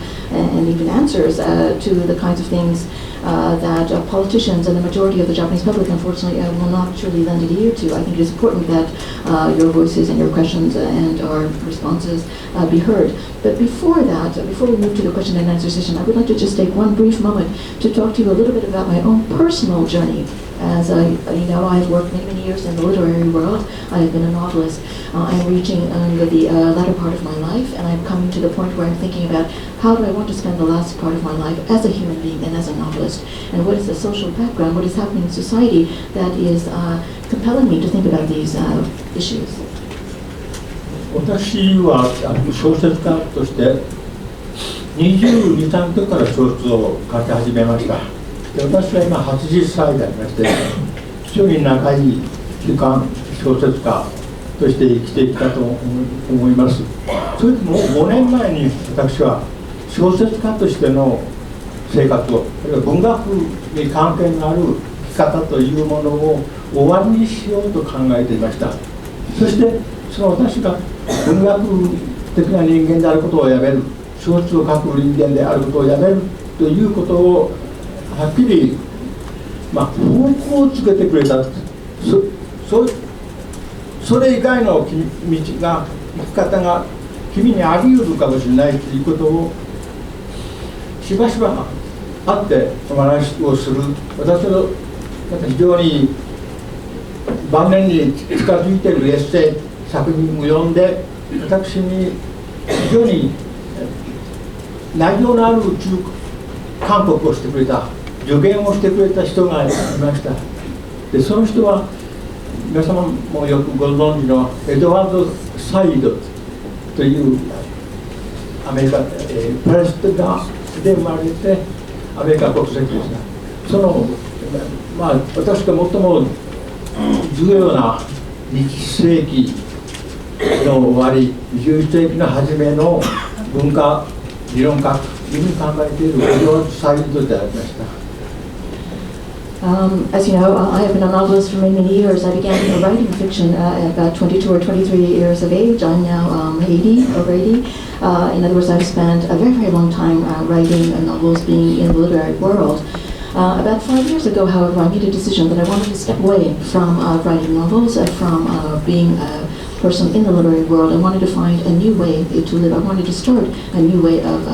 even answers to the kinds of things that politicians and the majority of the Japanese public, unfortunately, will not truly lend an ear to. I think it is important that your voices and your questions and our responses be heard. But before that, before we move to the question and answer session, I would like to just take one brief moment to talk to you a little bit about my own personal journey. As you know, I have worked many, many years in the literary world. I have been a novelist. I'm reaching the latter part of my life, and I'm coming to the point where I'm thinking about how do I want to spend the last part of my life as a human being and as a novelist, and what is the social background, what is happening in society that is compelling me to think about these issues. 私は小説家として22、3歳から小説を書き始めました。で、私は今80歳でありまして、非常に長い時間小説家として生きてきたと思います。それでも5年前に私は小説家としての生活を、あるいは文学に関係のある生き方というものを終わりにしようと考えていました。そしてその私が文学的な人間であることをやめる、小説を書く人間であることをやめるということをはっきり、方向をつけてくれた。それ以外の道が、生き方が君にあり得るかもしれないということをしばしば会ってお話をする。私の非常に晩年に近づいているエッセイ作品を読んで、私に非常に内容のある勧告をしてくれた、助言をしてくれた人がいました。で、その人は皆様もよくご存知のエドワード・サイードというアメリカ、パレスチナで生まれてアメリカ国籍でした。その、私が最も重要な20世紀の終わり、21世紀の初めの文化理論家というふうに考えているエドワード・サイードでありました。As you know, I have been a novelist for many, many years. I began writing fiction at about 22 or 23 years of age. I'm now 80, over 80. In other words, I've spent a very, very long time writing novels, being in the literary world. About 5 years ago, however, I made a decision that I wanted to step away from writing novels, from being a person in the literary world. I wanted to find a new way to live. I wanted to start a new way of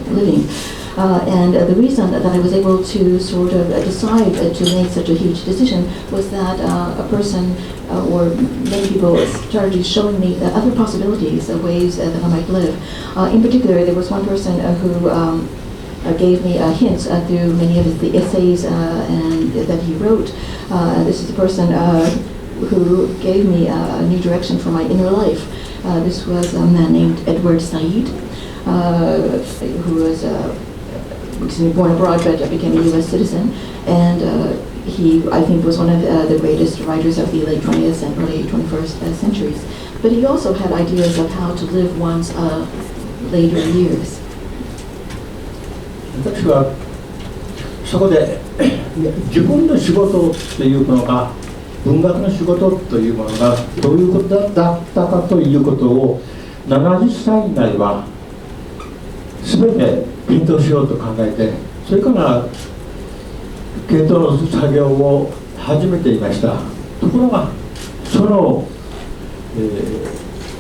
living. And the reason that I was able to sort of decide to make such a huge decision was that a person or many people started showing me other possibilities, ways that I might live. In particular, there was one person who gave me hints through many of the essays and that he wrote. This is a person who gave me a new direction for my inner life. This was a man named Edward Said, who was born abroad but became a U.S. citizen, and he, I think, was one of the greatest writers of the late 20th and early 21st centuries. But he also had ideas of how to live one's later years. 私はそこで自分の仕事というのが文学の仕事というものがどういうことだったかということを70歳になれば全て検討しようと考えて、それから検討の作業を始めていました。ところがその、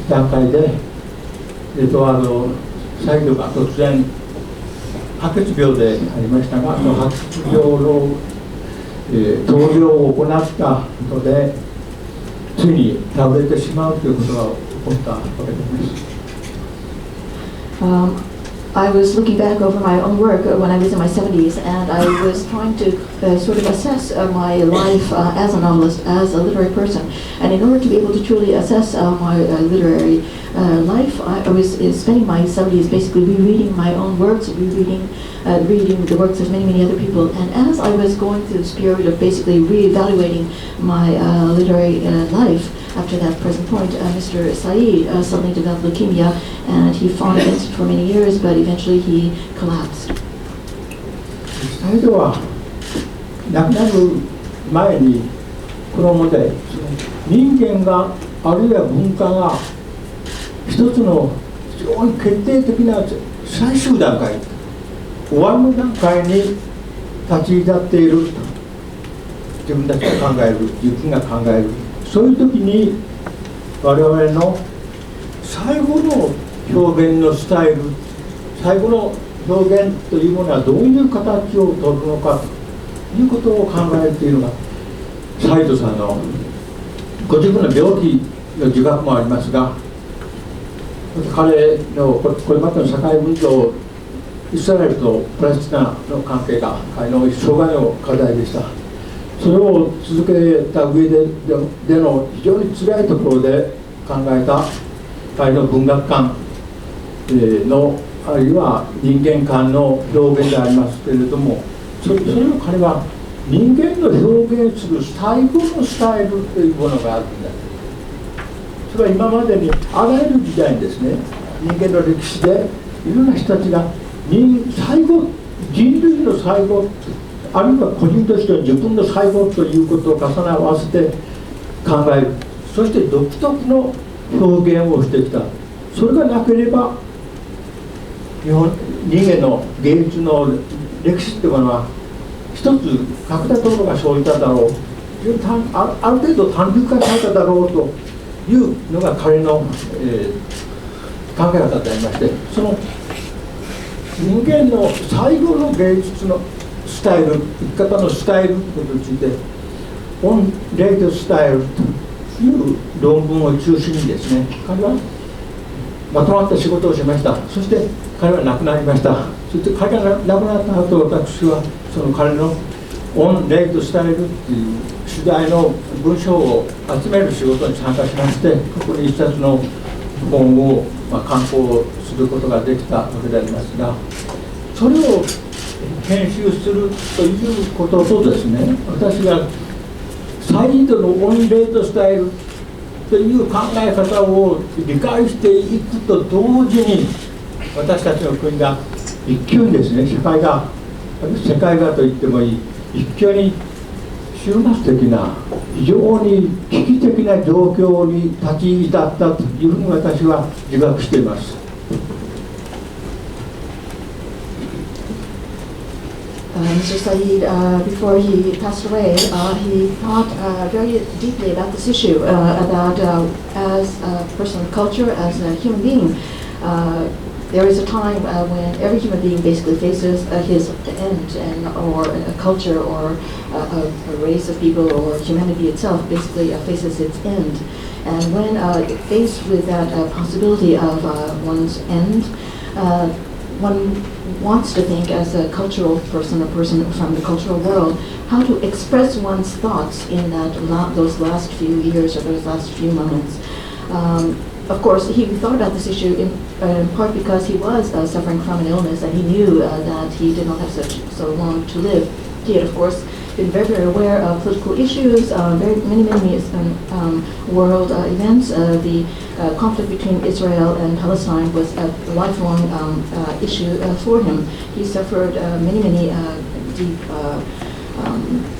段階でエドワード・サイードが突然白血病でありましたが、その白血病の、闘病を行ったことでついに倒れてしまうということが起こったわけです。I was looking back over my own work when I was in my 70s, and I was trying to sort of assess my life as a novelist, as a literary person. And in order to be able to truly assess my literary life, I was spending my 70s basically rereading my own works, reading the works of many, many other people. And as I was going through this period of basically reevaluating my literary life, after that present point, Mr. Saeed suddenly developed leukemia, and he fought against it for many years, but eventually he collapsed. サイドは亡くなる前にこの表で人間があるいは文化が一つの非常に決定的な最終段階、終わりの段階に立ち至っている、自分たちが考える、自分が考える、そういう時に我々の最後の表現のスタイル、最後の表現というものはどういう形をとるのかということを考えるというのがサイドさんのご自分の病気の自覚もありますが、彼のこれまでの社会運動、イスラエルとパレスチナの関係が彼の生涯の課題でした。それを続けた上での非常に辛いところで考えた彼の文学観のあるいは人間観の表現でありますけれども、それを彼は人間の表現する最後のスタイルというものがあるんだ。それは今までにあらゆる時代にですね、人間の歴史でいろんな人たちが最後、人類の最後、あるいは個人としての自分の最後ということを重ね合わせて考える、そして独特の表現をしてきた。それがなければ人間の芸術の歴史というものは一つ欠けたところが生じただろう、ある程度単純化されただろうというのが彼の、考え方でありまして、その人間の最後の芸術のスタイル、生き方のスタイルということについてオンレイトスタイルという論文を中心にですね、彼はまとまった仕事をしました。そして彼は亡くなりました。そして彼が亡くなった後、私はその彼のオンレイトスタイルという取材の文章を集める仕事に参加しまして、ここに一冊の本を刊行することができたわけでありますが、それを編集するということとですね、私がサイードのオンレートスタイルという考え方を理解していくと同時に、私たちの国が一挙にですね、世界がと言ってもいい、一挙に終末的な非常に危機的な状況に立ち至ったというふうに私は自覚しています。Mr. Saeed, before he passed away, he thought very deeply about this issue, about as a person of culture, as a human being. There is a time when every human being basically faces his end, or a culture, or a race of people, or humanity itself basically faces its end. And when faced with that possibility of one's end, one wants to think as a cultural person, a person from the cultural world, how to express one's thoughts in those last few years or those last few moments. Of course, he thought about this issue in part because he was suffering from an illness, and he knew that he did not have so long to live. He had, of course, been very, very aware of political issues, many world events. The conflict between Israel and Palestine was a lifelong issue for him. He suffered many deep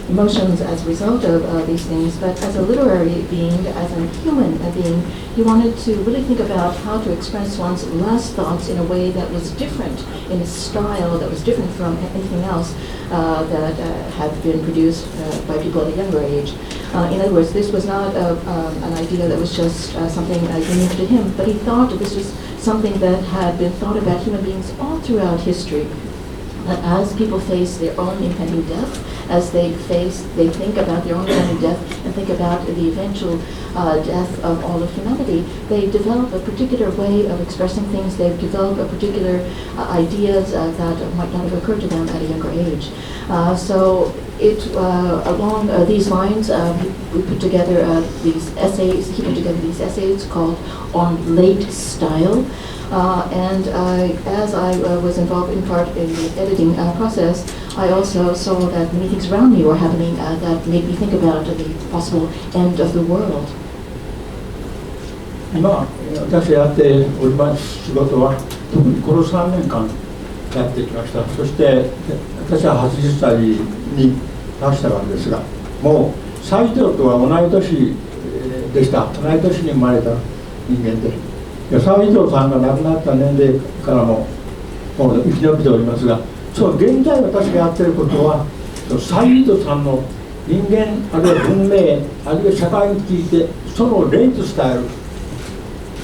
emotions as a result of these things, but as a literary being, as a human being, he wanted to really think about how to express one's last thoughts in a way that was different, in a style that was different from anything else that had been produced by people at a younger age. In other words, this was not an idea that was just something unique to him, but he thought this was something that had been thought about human beings all throughout history. That as people face their own impending death, as they think about their own impending death and think about the eventual death of all of humanity, they develop a particular way of expressing things. They develop a particular ideas that might not have occurred to them at a younger age. So along these lines, we put together these essays. He put together these essays called "On Late Style." And as I was involved in part in the editing process, I also saw that many things around me were happening that made me think about the possible end of the world. 今、私がやっております仕事は、特にこの3年間やってきました。そして、私は80歳に達したわけですが、もうサイードとは同い年でした。同い年に生まれた人間で。サイードさんが亡くなった年齢からも生き延びておりますが、その現在私がやっていることは、サイードさんの人間、あるいは文明、あるいは社会について、そのレイトスタイル、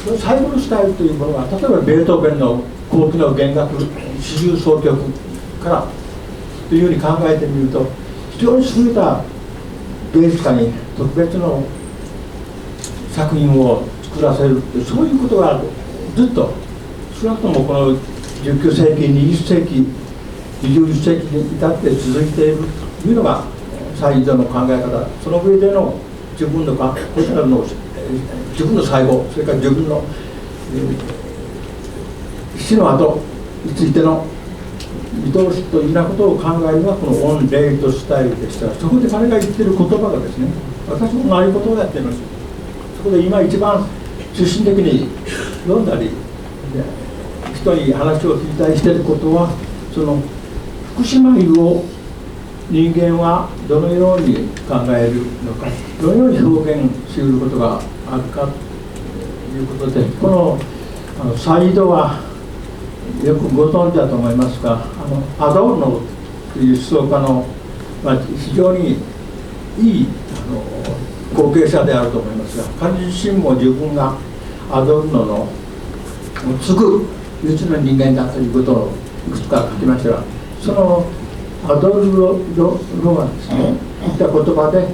その最後のスタイルというものは、例えばベートーベンの高貴の弦楽四重奏曲からというふうに考えてみると、非常に優れた芸術家に特別の作品を作らせる、そういうことがずっと少なくともこの19世紀20世紀21世紀に至って続いているというのがサイードの考え方。その上での自分の自分の最後、それから自分の、死の後についての見通しというようなことを考えるのがこのオンレイトスタイルでした。そこで彼が言っている言葉がですね、私も同じことをやっています。そこで今一番中心的に読んだり人に話を聞いたりしていることは、その福島湯を人間はどのように考えるのか、どのように表現することがあるかということで、このサイードはよくご存知だと思いますが、アドルノという思想家の、非常にいい後継者であると思いますが、彼自身も自分がアドルノの継ぐ唯一の人間だということをいくつか書きましたが、そのアドルノがですね、言った言葉で、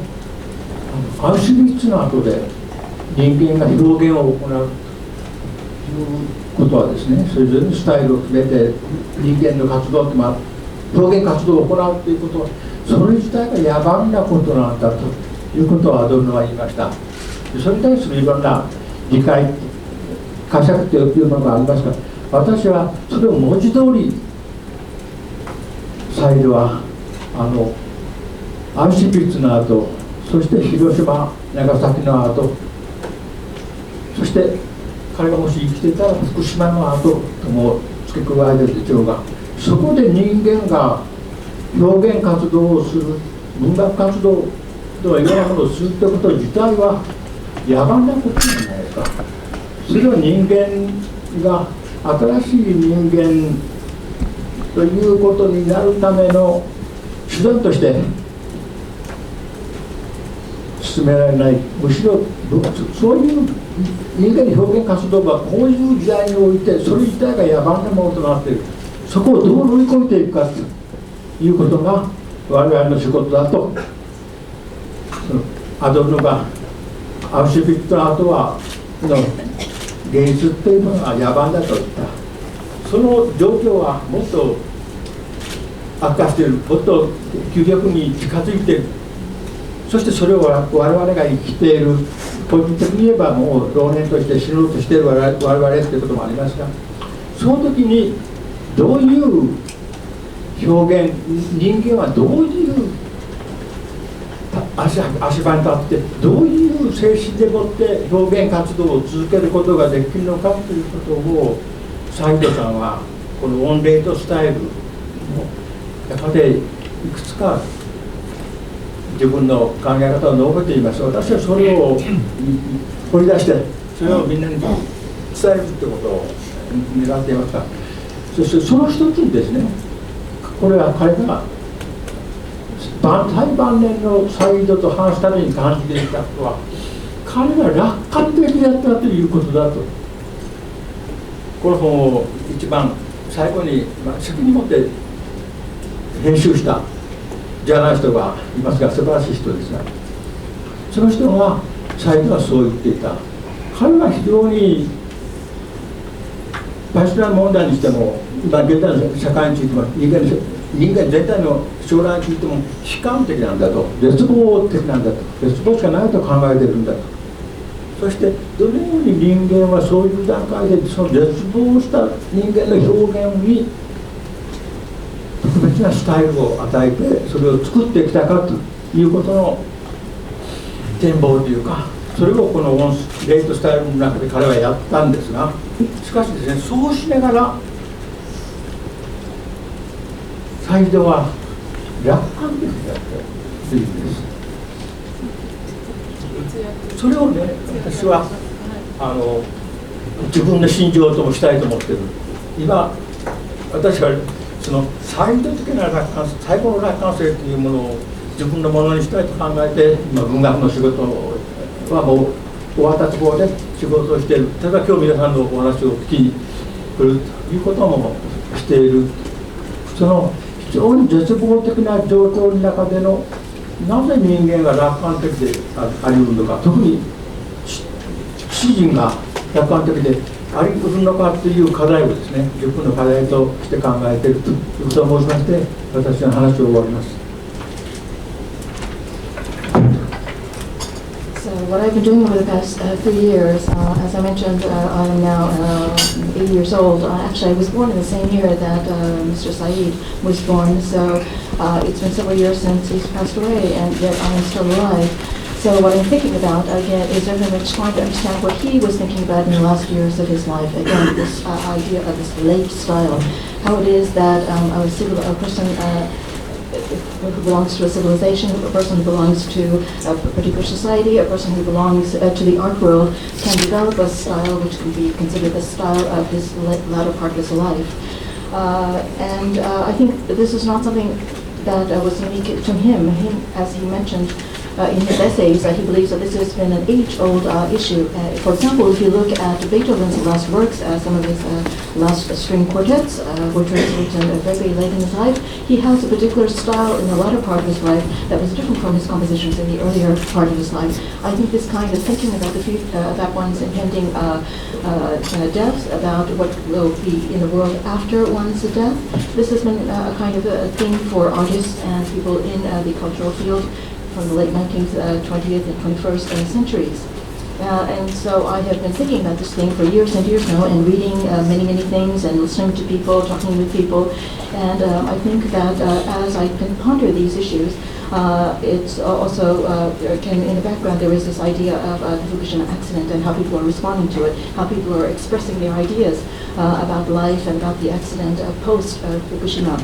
アウシュビッツの後で人間が表現を行うということはですね、それぞれのスタイルを決めて人間の活動、表現活動を行うということは、それ自体が野蛮なことなんだということをアドルノは言いました。それに対するいろんな理解、解釈というものがありますが、私はそれを文字通りサイードはアウシュビッツの後、そして広島、長崎の後、そして彼がもし生きていたら福島の後とも付け加えているでしょうが、そこで人間が表現活動をする、文学活動といろんなものをするということ自体は野蛮なことじゃないですか。それを人間が新しい人間ということになるための手段として進められない。むしろそういう人間の表現活動がこういう時代においてそれ自体が野蛮なものとなっている。そこをどう乗り越えていくかということが我々の仕事だと、アドルノがアウシュビッツの後はの芸術というものが野蛮だと言った。その状況はもっと悪化している、もっと究極に近づいている。そしてそれを我々が生きている、個人的に言えばもう老年として死のうとしている我々ということもありますが、その時にどういう表現、人間はどういう足場に立ってどういう精神でもって表現活動を続けることができるのかということをサイードさんはこのオンレイトスタイルの中でいくつか自分の考え方を述べています。私はそれを掘り出してそれをみんなに伝えるということを狙っていますが、そしてその一つにですね、これは彼が対晩年のサイードと話すために感じていたことは、彼が楽観的だったということだと。この本を一番最後に、責任持って編集したジャーナリストがいますが、素晴らしい人ですが、その人がサイードはそう言っていた。彼は非常にパレスチナ問題にしても、今現代の社会についても、人間全体の将来についても悲観的なんだと、絶望的なんだと、絶望しかないと考えているんだと。そしてどのように人間はそういう段階でその絶望した人間の表現に特別なスタイルを与えてそれを作ってきたかということの展望というか、それをこのレイトスタイルの中で彼はやったんですが、しかしですね、そうしながらサイードは楽観的だったというんです。それをね、私は自分の心情ともしたいと思っている。今私はそのサイード的な楽観性、最高の楽観性というものを自分のものにしたいと考えて、今文学の仕事はもう終わったところで仕事をしている。ただ今日皆さんのお話を聞きに来るということもしている。その非常に絶望的な状況の中でのなぜ人間が楽観的でありうるのか、特に詩人が楽観的でありうるのかという課題をですね、自分の課題として考えているということを申しまして、私の話を終わります。So what I've been doing over the past 3 years, as I mentioned, I am now 80 years old. Actually, I was born in the same year that Mr. Saeed was born, so it's been several years since he's passed away, and yet I am still alive. So what I'm thinking about, again, is very much trying to understand what he was thinking about in the last years of his life. Again, this idea of this late style, how it is that a person who belongs to a civilization, a person who belongs to a particular society, a person who belongs to the art world, can develop a style which can be considered the style of his latter part of his life. And I think this is not something that was unique to him. As he mentioned in his essays, he believes that this has been an age-old issue. For example, if you look at Beethoven's last works, some of his last string quartets, which were written very late in his life, he has a particular style in the latter part of his life that was different from his compositions in the earlier part of his life. I think this kind of thinking about the future, about one's impending death, about what will be in the world after one's death, this has been a kind of a theme for artists and people in the cultural field from the late 19th, 20th, and 21st centuries. And so I have been thinking about this thing for years and years now, and reading many things, and listening to people, talking with people. And I think that as I can ponder these issues, it's also, in the background there is this idea of the Fukushima accident and how people are responding to it, how people are expressing their ideas about life and about the accident post-Fukushima.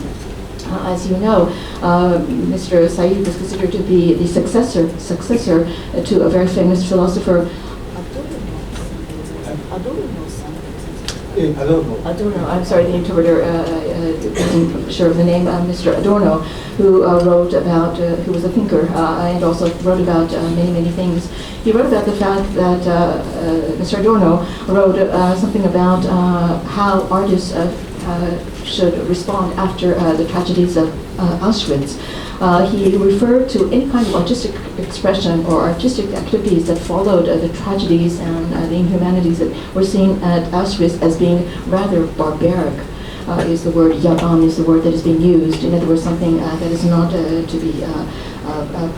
As you know, Mr. Saeed was considered to be the successor to a very famous philosopher. Adorno. I'm sorry, the interpreter isn't sure of the name. Mr. Adorno, who wrote about, who was a thinker and also wrote about many things. He wrote about the fact that Mr. Adorno wrote something about how artists should respond after the tragedies of Auschwitz. He referred to any kind of artistic expression or artistic activities that followed the tragedies and the inhumanities that were seen at Auschwitz as being rather barbaric. Is the word yaban is the word that is being used. In other words, something that is not to be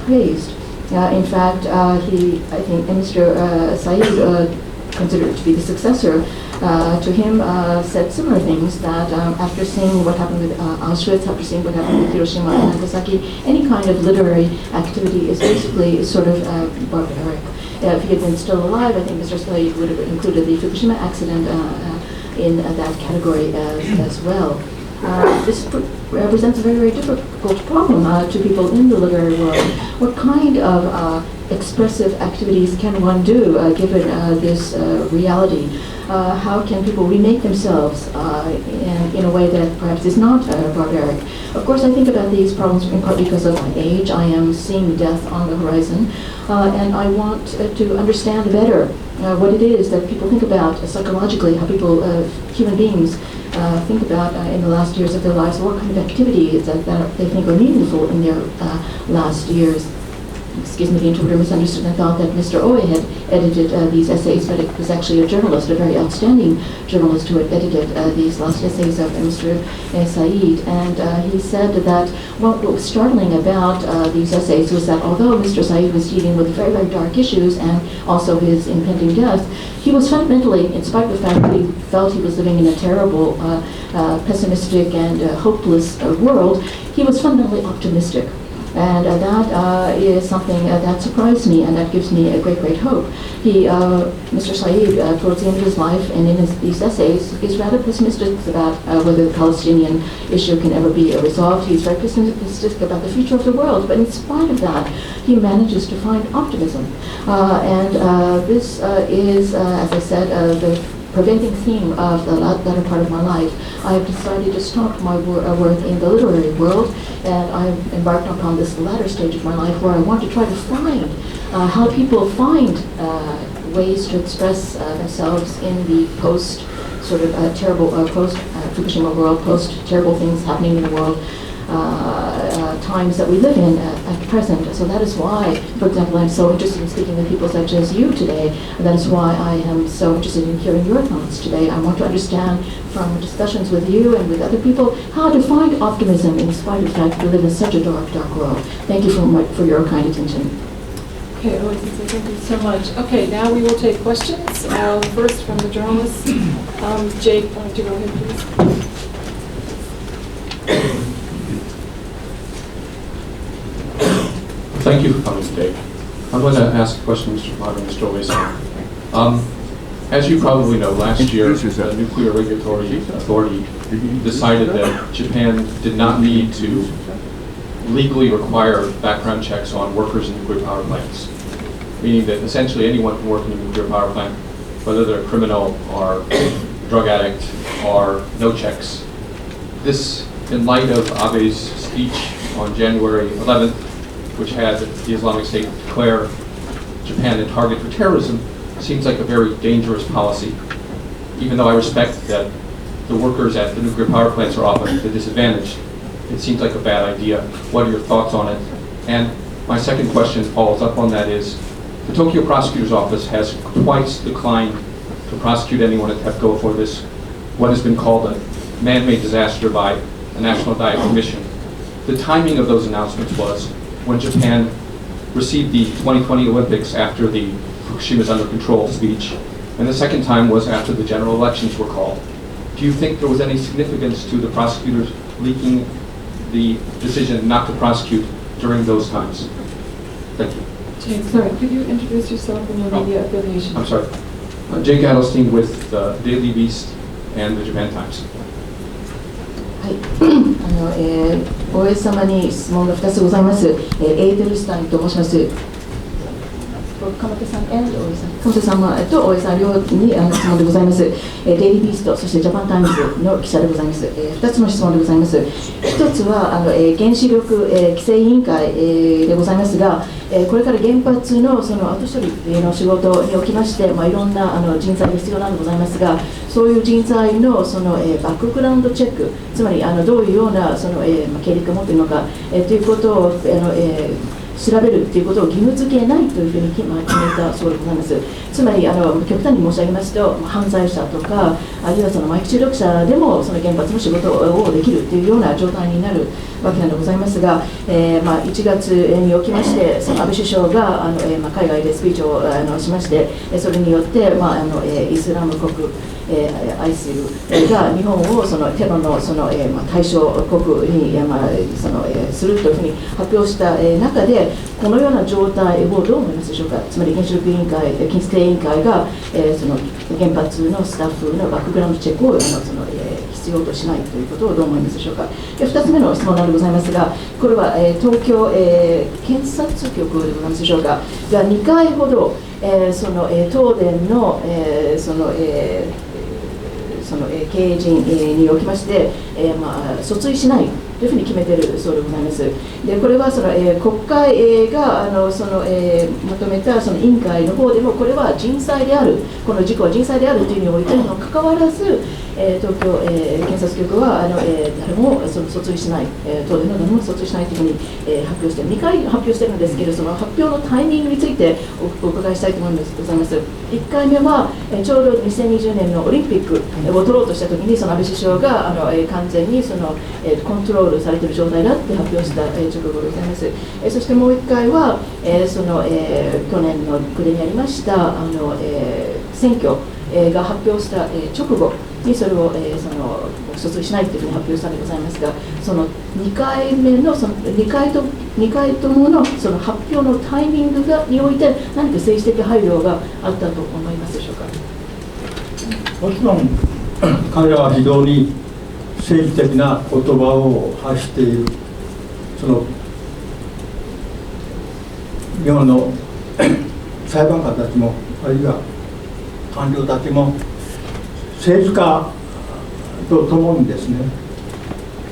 praised. In fact, I think Mr. Saeed, considered to be the successor to him, said similar things, that after seeing what happened with Auschwitz, after seeing what happened with Hiroshima and Nagasaki, any kind of literary activity is basically sort of barbaric. If he had been still alive, I think Mr. Saeed would have included the Fukushima accident in that category as well. This represents a very, very difficult problem to people in the literary world. What kind of expressive activities can one do given this reality? How can people remake themselves in a way that perhaps is not barbaric? Of course, I think about these problems in part because of my age. I am seeing death on the horizon, and I want to understand better what it is that people think about psychologically, how people, human beings, think about in the last years of their lives, what kind of activities that they think are meaningful in their last years. Excuse me, the interpreter misunderstood and thought that Mr. Oe had edited these essays, but it was actually a journalist, a very outstanding journalist who had edited these last essays of Mr. Said. And he said that what was startling about these essays was that although Mr. Said was dealing with very, very dark issues and also his impending death, he was fundamentally, in spite of the fact that he felt he was living in a terrible, pessimistic and hopeless world, he was fundamentally optimistic. And that is something that surprised me, and that gives me a great, great hope. He, Mr. Said, towards the end of his life and in these essays, is rather pessimistic about whether the Palestinian issue can ever be resolved. He's very pessimistic about the future of the world, but in spite of that, he manages to find optimism. This is, as I said, the pervading theme of the latter part of my life. I have decided to stop my work in the literary world, and I've embarked upon this latter stage of my life where I want to try to find how people find ways to express themselves in the post sort of terrible post Fukushima world, post terrible things happening in the world. Times that we live in at present. So that is why, for example, I'm so interested in speaking with people such as you today. That is why I am so interested in hearing your thoughts today. I want to understand from discussions with you and with other people how to find optimism in spite of the fact that we live in such a dark, dark world. Thank you for your kind attention. Okay, thank you so much. Okay, now we will take questions. First from the journalists. Jake, why don't you go ahead, please? Thank you for coming today. I'm going to ask a question, Mr. Potter and Mr. Oe-san. As you probably know, last year, the Nuclear Regulatory Authority decided that Japan did not need to legally require background checks on workers in nuclear power plants, meaning that essentially anyone can work in a nuclear power plant, whether they're a criminal or drug addict or no checks. This, in light of Abe's speech on January 11th, which had the Islamic State declare Japan a target for terrorism, seems like a very dangerous policy. Even though I respect that the workers at the nuclear power plants are often at a disadvantage, it seems like a bad idea. What are your thoughts on it? And my second question follows up on that is, the Tokyo Prosecutor's Office has twice declined to prosecute anyone at TEPCO for this, what has been called a man-made disaster by a National Diet Commission. The timing of those announcements was when Japan received the 2020 Olympics after the Fukushima's under control speech, and the second time was after the general elections were called. Do you think there was any significance to the prosecutors leaking the decision not to prosecute during those times? Thank you. Jake, sorry, could you introduce yourself and your media affiliation? I'm sorry. Jake Adelstein with the Daily Beast and the Japan Times. はい、大江様に質問が2つございます。エーデルスタインと申します。鎌手さん、鎌手様と大江さん両に質問でございます。デイリービースト、そしてジャパンタイムズの記者でございます。2つの質問でございます。1つは原子力規制委員会でございますが、これから原発のその後処理の仕事におきまして、いろんな人材が必要なのでございますが、そういう人材のそのバックグラウンドチェック、つまりどういうようなその経歴を持っているのかということを調べるということを義務付けないというふうに決めたそうでございます。つまり極端に申し上げますと、犯罪者とかあるいはその麻薬中毒者でもその原発の仕事をできるというような状態になるわけなのでございますが、1月におきまして安倍首相が海外でスピーチをしまして、それによってイスラム国ISIL が日本をそのテロのその対象国にするというふうに発表した中で、このような状態をどう思いますでしょうか。つまり原子力委員会、規制委員会がその原発のスタッフのバックグラウンドチェックを必必要としないということをどう思いますでしょうか。で2つ目の質問なんでございますが、これは、東京、検察局でございますでしょうかが2回ほど、その東電の、経営陣におきまして、訴追しないというふうに決めているそうでございます。でこれは国会がまとめたその委員会の方でも、これは人災である、この事故は人災であるというふうにおいてにもかかわらず、東京、検察局は誰も訴追しない、東電の誰も訴追しないというふうに、発表している、2回発表しているんですけれど、その発表のタイミングについてお伺いしたいと思います。1回目は、ちょうど2020年のオリンピックを取ろうとしたときに、その安倍首相が完全にコントロールされている状態だって発表した直後でございます。そしてもう1回は、去年の暮れにありました選挙が発表した直後にそれを訴追しないというふうに発表したのでございますが、その2回目の2回とものその発表のタイミングにおいて何か政治的配慮があったと思いますでしょうか。もちろん彼らは非常に政治的な言葉を発している、日本の裁判官たちもあるいは官僚たちも政治家とともにですね、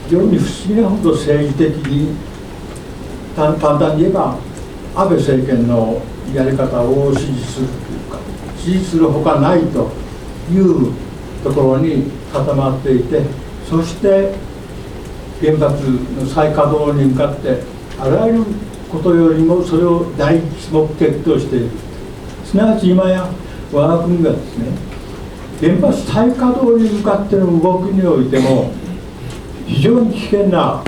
非常に不思議なほど政治的に、簡単に言えば安倍政権のやり方を支持するというか、支持するほかないというところに固まっていて、そして原発の再稼働に向かってあらゆることよりもそれを第一目的としている。すなわち今や我が国がですね、原発再稼働に向かっての動きにおいても非常に危険な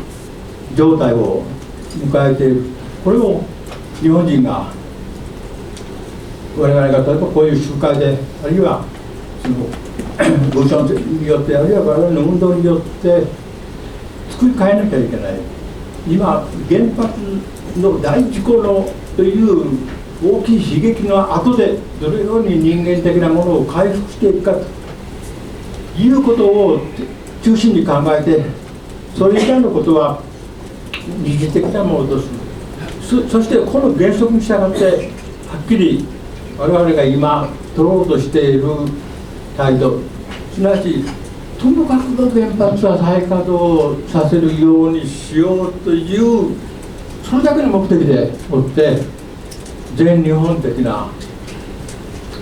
状態を迎えている。これを日本人が、我々が例えばこういう集会で、あるいは文章によって、あるいは我々の運動によって作り変えなきゃいけない。今原発の大事故のという大きい悲劇の後でどのように人間的なものを回復していくかということを中心に考えて、それ以外のことは二次的なものとする。そしてこの原則に従ってはっきり我々が今取ろうとしている態度、すなわちともかくの原発は再稼働させるようにしようというそれだけの目的でもって全日本的な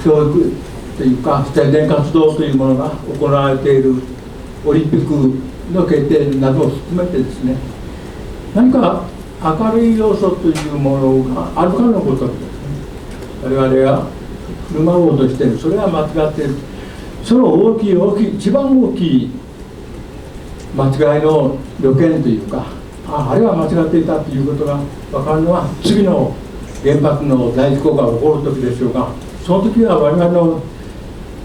教育というか宣伝活動というものが行われているオリンピックの決定などを含めてですね、何か明るい要素というものがあるかのことにですね、我々が振る舞おうとしている、それは間違っている。その大きい一番大きい間違いの予見というか、あれは間違っていたということが分かるのは次の原発の大事故が起こる時でしょうが、その時は我々の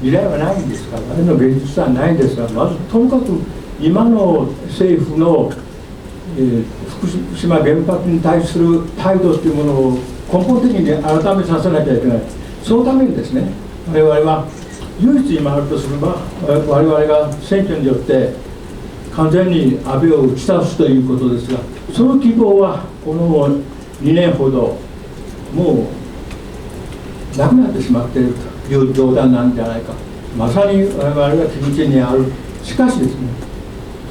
未来はないんですから、我々の現実はないんですが、まずともかく今の政府の、福島原発に対する態度というものを根本的に改めさせなきゃいけない。そのためにですね、我々は唯一今あるとすれば、我々が選挙によって完全に安倍を打ち倒すということですが、その希望はこの2年ほどもうなくなってしまっているという冗談なんじゃないか。まさに我々が気持ちにある。しかしですね、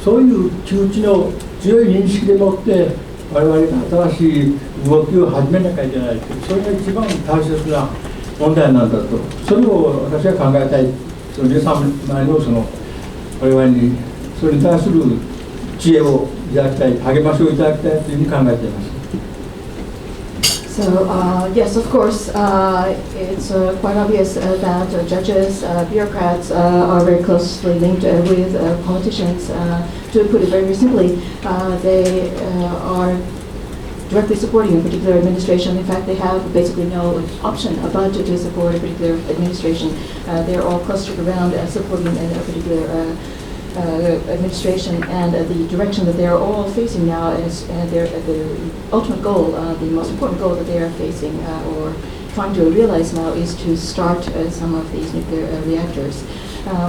そういう気持ちの強い認識でもって我々が新しい動きを始めなきゃいけない。それが一番大切な問題なんだと、それを私は考えたい。その皆様の我々にそれに対する知恵をいただきたい、励ましをいただきたいというふうに考えています。So, yes, of course, it's quite obvious that judges, bureaucrats are very closely linked with politicians. To put it very simply, they are directly supporting a particular administration. In fact, they have basically no option but to support a particular administration. They're all clustered around supporting a particular administration, and the direction that they are all facing now is the ultimate goal, the most important goal that they are facing or trying to realize now is to start some of these nuclear reactors.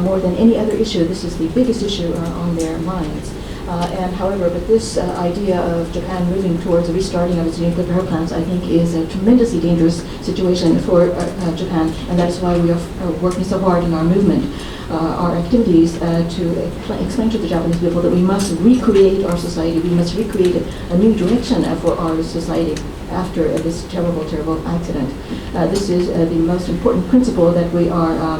More than any other issue, this is the biggest issue on their minds. However, but this idea of Japan moving towards a restarting of its nuclear power plants, I think, is a tremendously dangerous situation for Japan, and that's why we are working so hard in our movement, our activities, to explain to the Japanese people that we must recreate our society, we must recreate a new direction for our society after this terrible, terrible accident. This is the most important principle that we are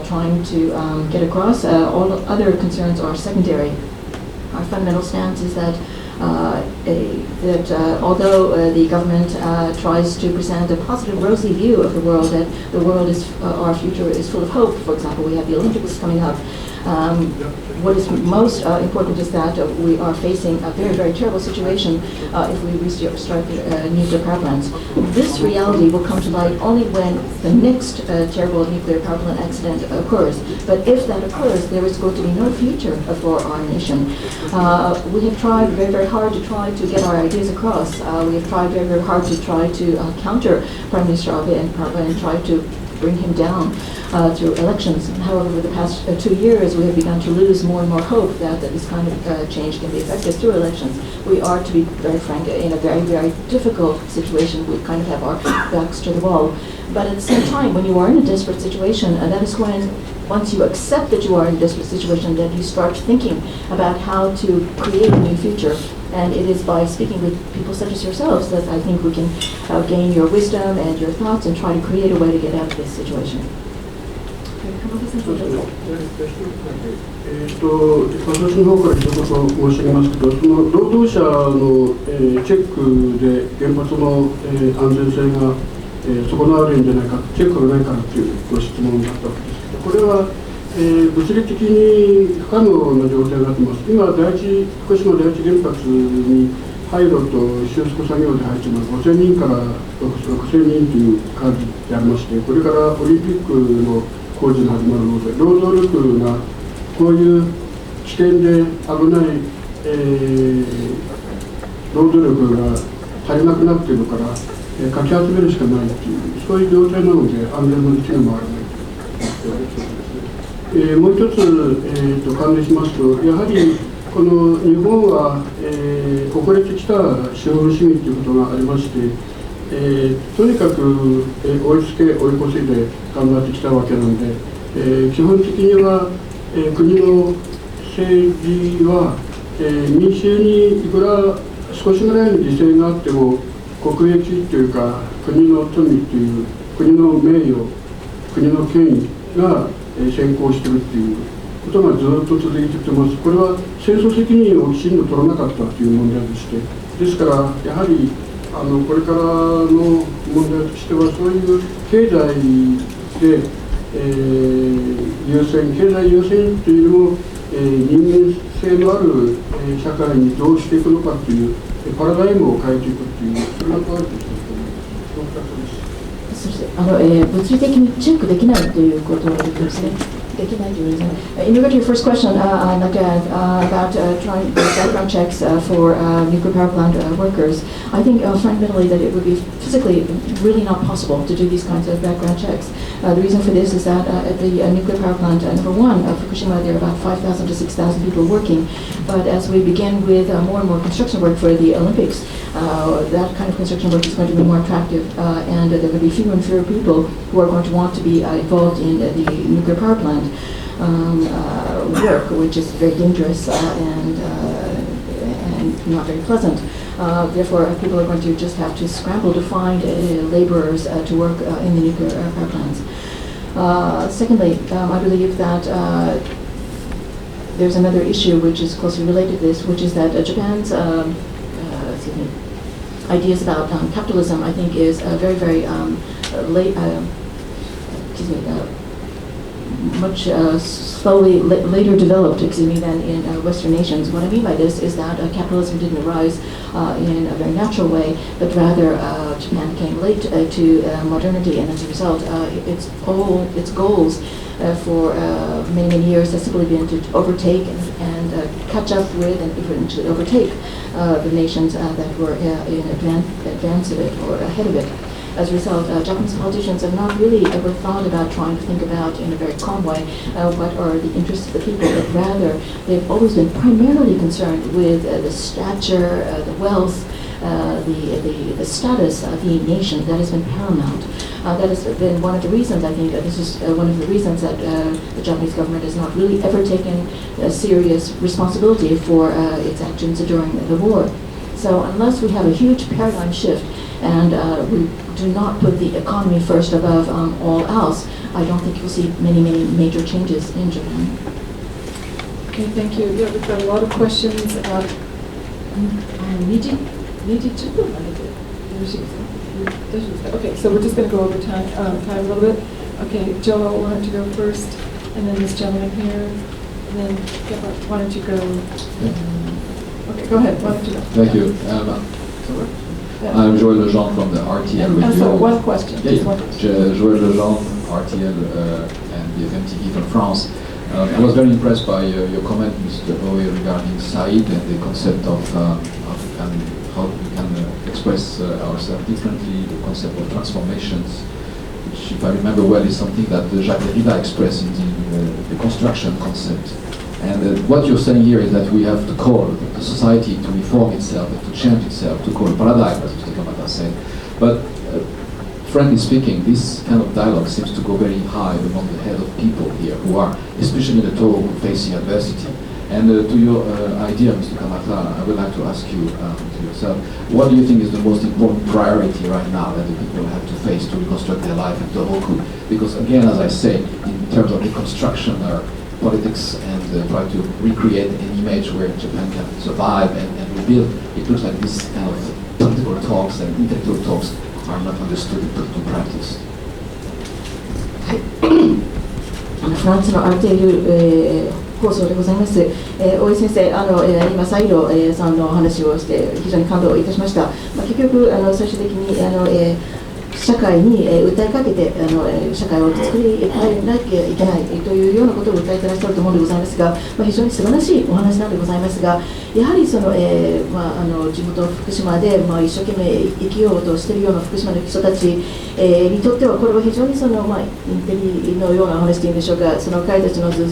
trying to get across. All other concerns are secondary. Our fundamental stance is that although the government tries to present a positive, rosy view of the world, that the world is, our future is full of hope. For example, we have the Olympics coming up. What is most important is that we are facing a very, very terrible situation if we restart the nuclear power plants. This reality will come to light only when the next terrible nuclear power plant accident occurs. But if that occurs, there is going to be no future for our nation. We have tried very, very hard to try to get our ideas across. We have tried very, very hard to try to counter Prime Minister Abe and try to bring him down through elections. However, over the past 2 years, we have begun to lose more and more hope that this kind of change can be effected through elections. We are, to be very frank, in a very, very difficult situation. We kind of have our backs to the wall. But at the same time, when you are in a desperate situation, that is when, once you accept that you are in a desperate situation, that you start thinking about how to create a new future. And it is by speaking with people such as yourselves that I think we can gain your wisdom and your thoughts and try to create a way to get out of this situation. 私の方から一言申し上げますけど、その労働者のチェックで原発の安全性が損なわれるんじゃないか、チェックがないからというご質問だったわけですけど、これは物理的に不可能な状態になっています。今、福島第一原発に廃炉と収束作業で入っているのは5000人から6000人という数でありまして、これからオリンピックの工事が始まるので、労働力がこういう危険で危ない、労働力が足りなくなっているから、かき集めるしかないという、そういう状態なので、安全の機能もあらないということですね。もう一つ、関連しますと、やはりこの日本は、遅れてきた資本主義ということがありまして、とにかく、追いつけ追い越せで頑張ってきたわけなので、基本的には、国の政治は、民衆にいくら少しぐらいの犠牲があっても国益というか国の富という国の名誉、国の権威が、先行しているということがずっと続いてきてます。これは戦争責任をきちんと取らなかったという問題でして、ですからやはりこれからの問題としてはそういう経済で、経済優先というのも、人間性のある、社会にどうしていくのかというパラダイムを変えていくというそれが問われているその2つです。そして物理的にチェックできないということですね。できないというですね。In regard to your first question, I'd like to add about trying background checks for nuclear power plant workers. I think fundamentally that it would be physically really not possible to do these kinds of background checks. The reason for this is that at the nuclear power plant number 1 of Fukushima, there are about 5,000 to 6,000 people working. But as we begin with more and more construction work for the Olympics, that kind of construction work is going to be more attractive, and there will be fewer and fewer people who are going to want to be involved in the nuclear power plant work, which is very dangerous and not very pleasant. Therefore, people are going to just have to scramble to find laborers to work in the nuclear power plants. Secondly, I believe that there's another issue which is closely related to this, which is that Japan's ideas about capitalism, I think, is very, very much slowly later developed, than in Western nations. What I mean by this is that capitalism didn't arise in a very natural way, but rather Japan came late to modernity, and as a result, its goals for many, many years has simply been to overtake and catch up with and eventually overtake the nations that were in advance of it or ahead of it. as a result, Japanese politicians have not really ever thought about trying to think about in a very calm way what are the interests of the people, but rather they've always been primarily concerned with the stature, the wealth, the status of the nation. That has been paramount. That has been one of the reasons, I think, this is one of the reasons that the Japanese government has not really ever taken serious responsibility for its actions during the war. So unless we have a huge paradigm shift and we do not put the economy first above all else, I don't think you'll see many major changes in Japan. Okay, thank you. Yeah, we've got a lot of questions about Okay, so we're just going to go over time a little bit. Okay, Joe, why don't you go first, and then this gentleman here, and then why don't you go? Okay, go ahead. Why don't you go? Thank you. I'm Joël Lejean from the RTL. And so one question. Yeah, just one question. Joël Lejean, RTL and the FMTV from France. I was very impressed by your comment, Mr. Owe, regarding Said and the concept of how we can express ourselves differently, the concept of transformations, which, if I remember well, is something that Jacques Derrida expressed in the construction concept. And what you're saying here is that we have to call the society to reform itself, to change itself, to call a paradigm, as Mr. Kamata said. But frankly speaking, this kind of dialogue seems to go very high among the head of people here, who are, especially in the talk, facing adversity. And to your idea, Mr. Kamata, I would like to ask you, to yourself, what do you think is the most important priority right now that the people have to face to reconstruct their life in Tohoku? Because again, as I say, in terms of reconstruction, politics and try to recreate an image where Japan can survive and rebuild, it looks like this kind of political talks and intellectual talks are not understood and put into practice. フランスのアルテール、放送でございます。大江先生、今サイード、さんの話をして非常に感動いたしました。結局最終的に社会に訴えかけて社会を作り変えなきゃいけないというようなことを訴えていらっしゃると思うのでございますが、非常に素晴らしいお話なんでございますが、やはりその、地元福島で、一生懸命生きようとしているような福島の人たち、にとってはこれは非常にその、インテリのような話というんでしょうか、その彼たちの頭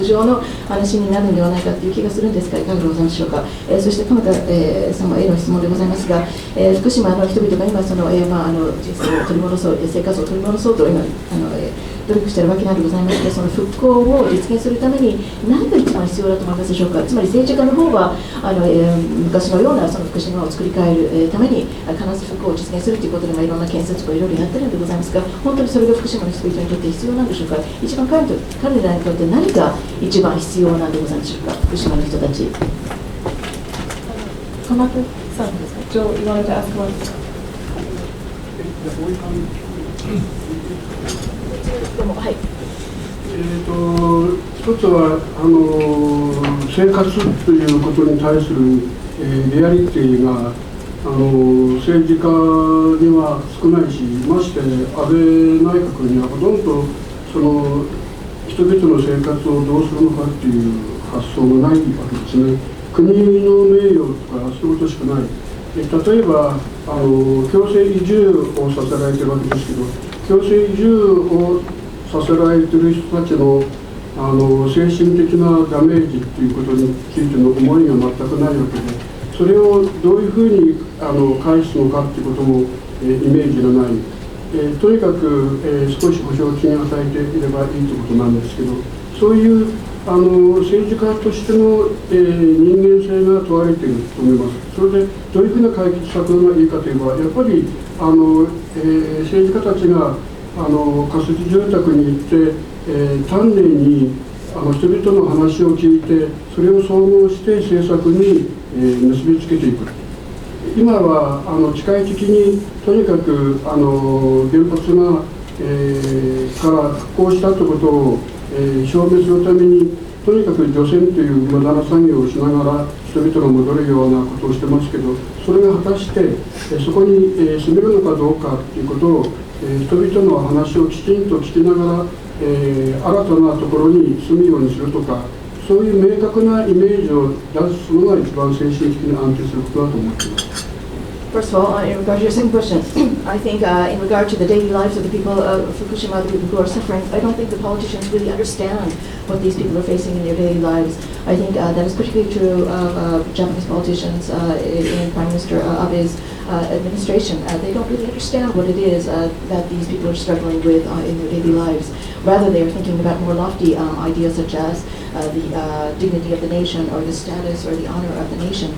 上の話になるのではないかという気がするんですが、いかがでございましょうか。そして鎌田様への質問でございますが、福島の人々が今その人生を取り戻そう、生活を取り戻そうと今努力しているわけなんでございますが、その復興を実現するために何が一番必要だと思いますでしょうか。つまり政治家の方は昔のようなその福島を作り変えるために必ず復興を実現するということで、いろんな建設とかいろいろやってるんでございますが、本当にそれが福島の人々にとって必要なんでしょうか。一番彼らにとって何が一番必要なんでございましょうか。福島の人たち。鎌田さんですか。Joe, you wanted to ask one? はい。一つは生活ということに対する、リアリティが政治家には少ないし、まして安倍内閣にはほとんどその人々の生活をどうするのかっていう発想がないわけですね。国の名誉とかそういうことしかない。例えば強制移住をさせられているわけですけど、強制移住をさせられている人たちの精神的なダメージということについての思いが全くないわけで、それをどういうふうに返すのかということも、イメージがない。とにかく、少し保証金を与えていればいいということなんですけど、そういう政治家としての、人間性が問われていると思います。それでどういうふうな解決策がいいかといえば、やっぱり政治家たちが仮設住宅に行って、丹念に人々の話を聞いて、それを総合して政策に、結びつけていく。今は機械的にとにかく原発が、から復興したということを、証明するためにとにかく除染という無駄な作業をしながら人々が戻るようなことをしてますけど、それが果たしてそこに住めるのかどうかということを人々の話をきちんと聞きながら新たなところに住むようにするとか、そういう明確なイメージを出すのが一番精神的に安定することだと思っています。First of all, in regard to your second question, I think in regard to the daily lives of the people of Fukushima, the people who are suffering, I don't think the politicians really understand what these people are facing in their daily lives. I think that is particularly true of Japanese politicians in Prime Minister Abe's administration. They don't really understand what it is that these people are struggling with in their daily lives. Rather, they are thinking about more lofty ideas such as the dignity of the nation or the status or the honor of the nation.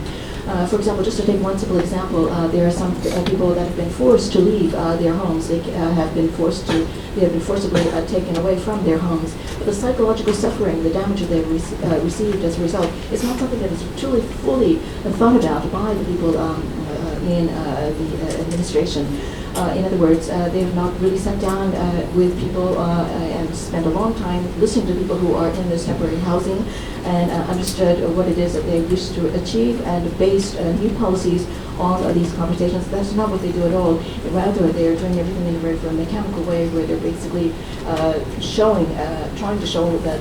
For example, just to take one simple example, there are some people that have been forced to leave their homes. They have been forcibly taken away from their homes. But the psychological suffering, the damage that they've received as a result, is not something that is truly fully thought about by the people in the administration. In other words, they have not really sat down with people and spent a long time listening to people who are in this temporary housing and understood what it is that they wish to achieve and based new policies on these conversations. That's not what they do at all. Rather, they are doing everything in a very mechanical way where they're basically trying to show that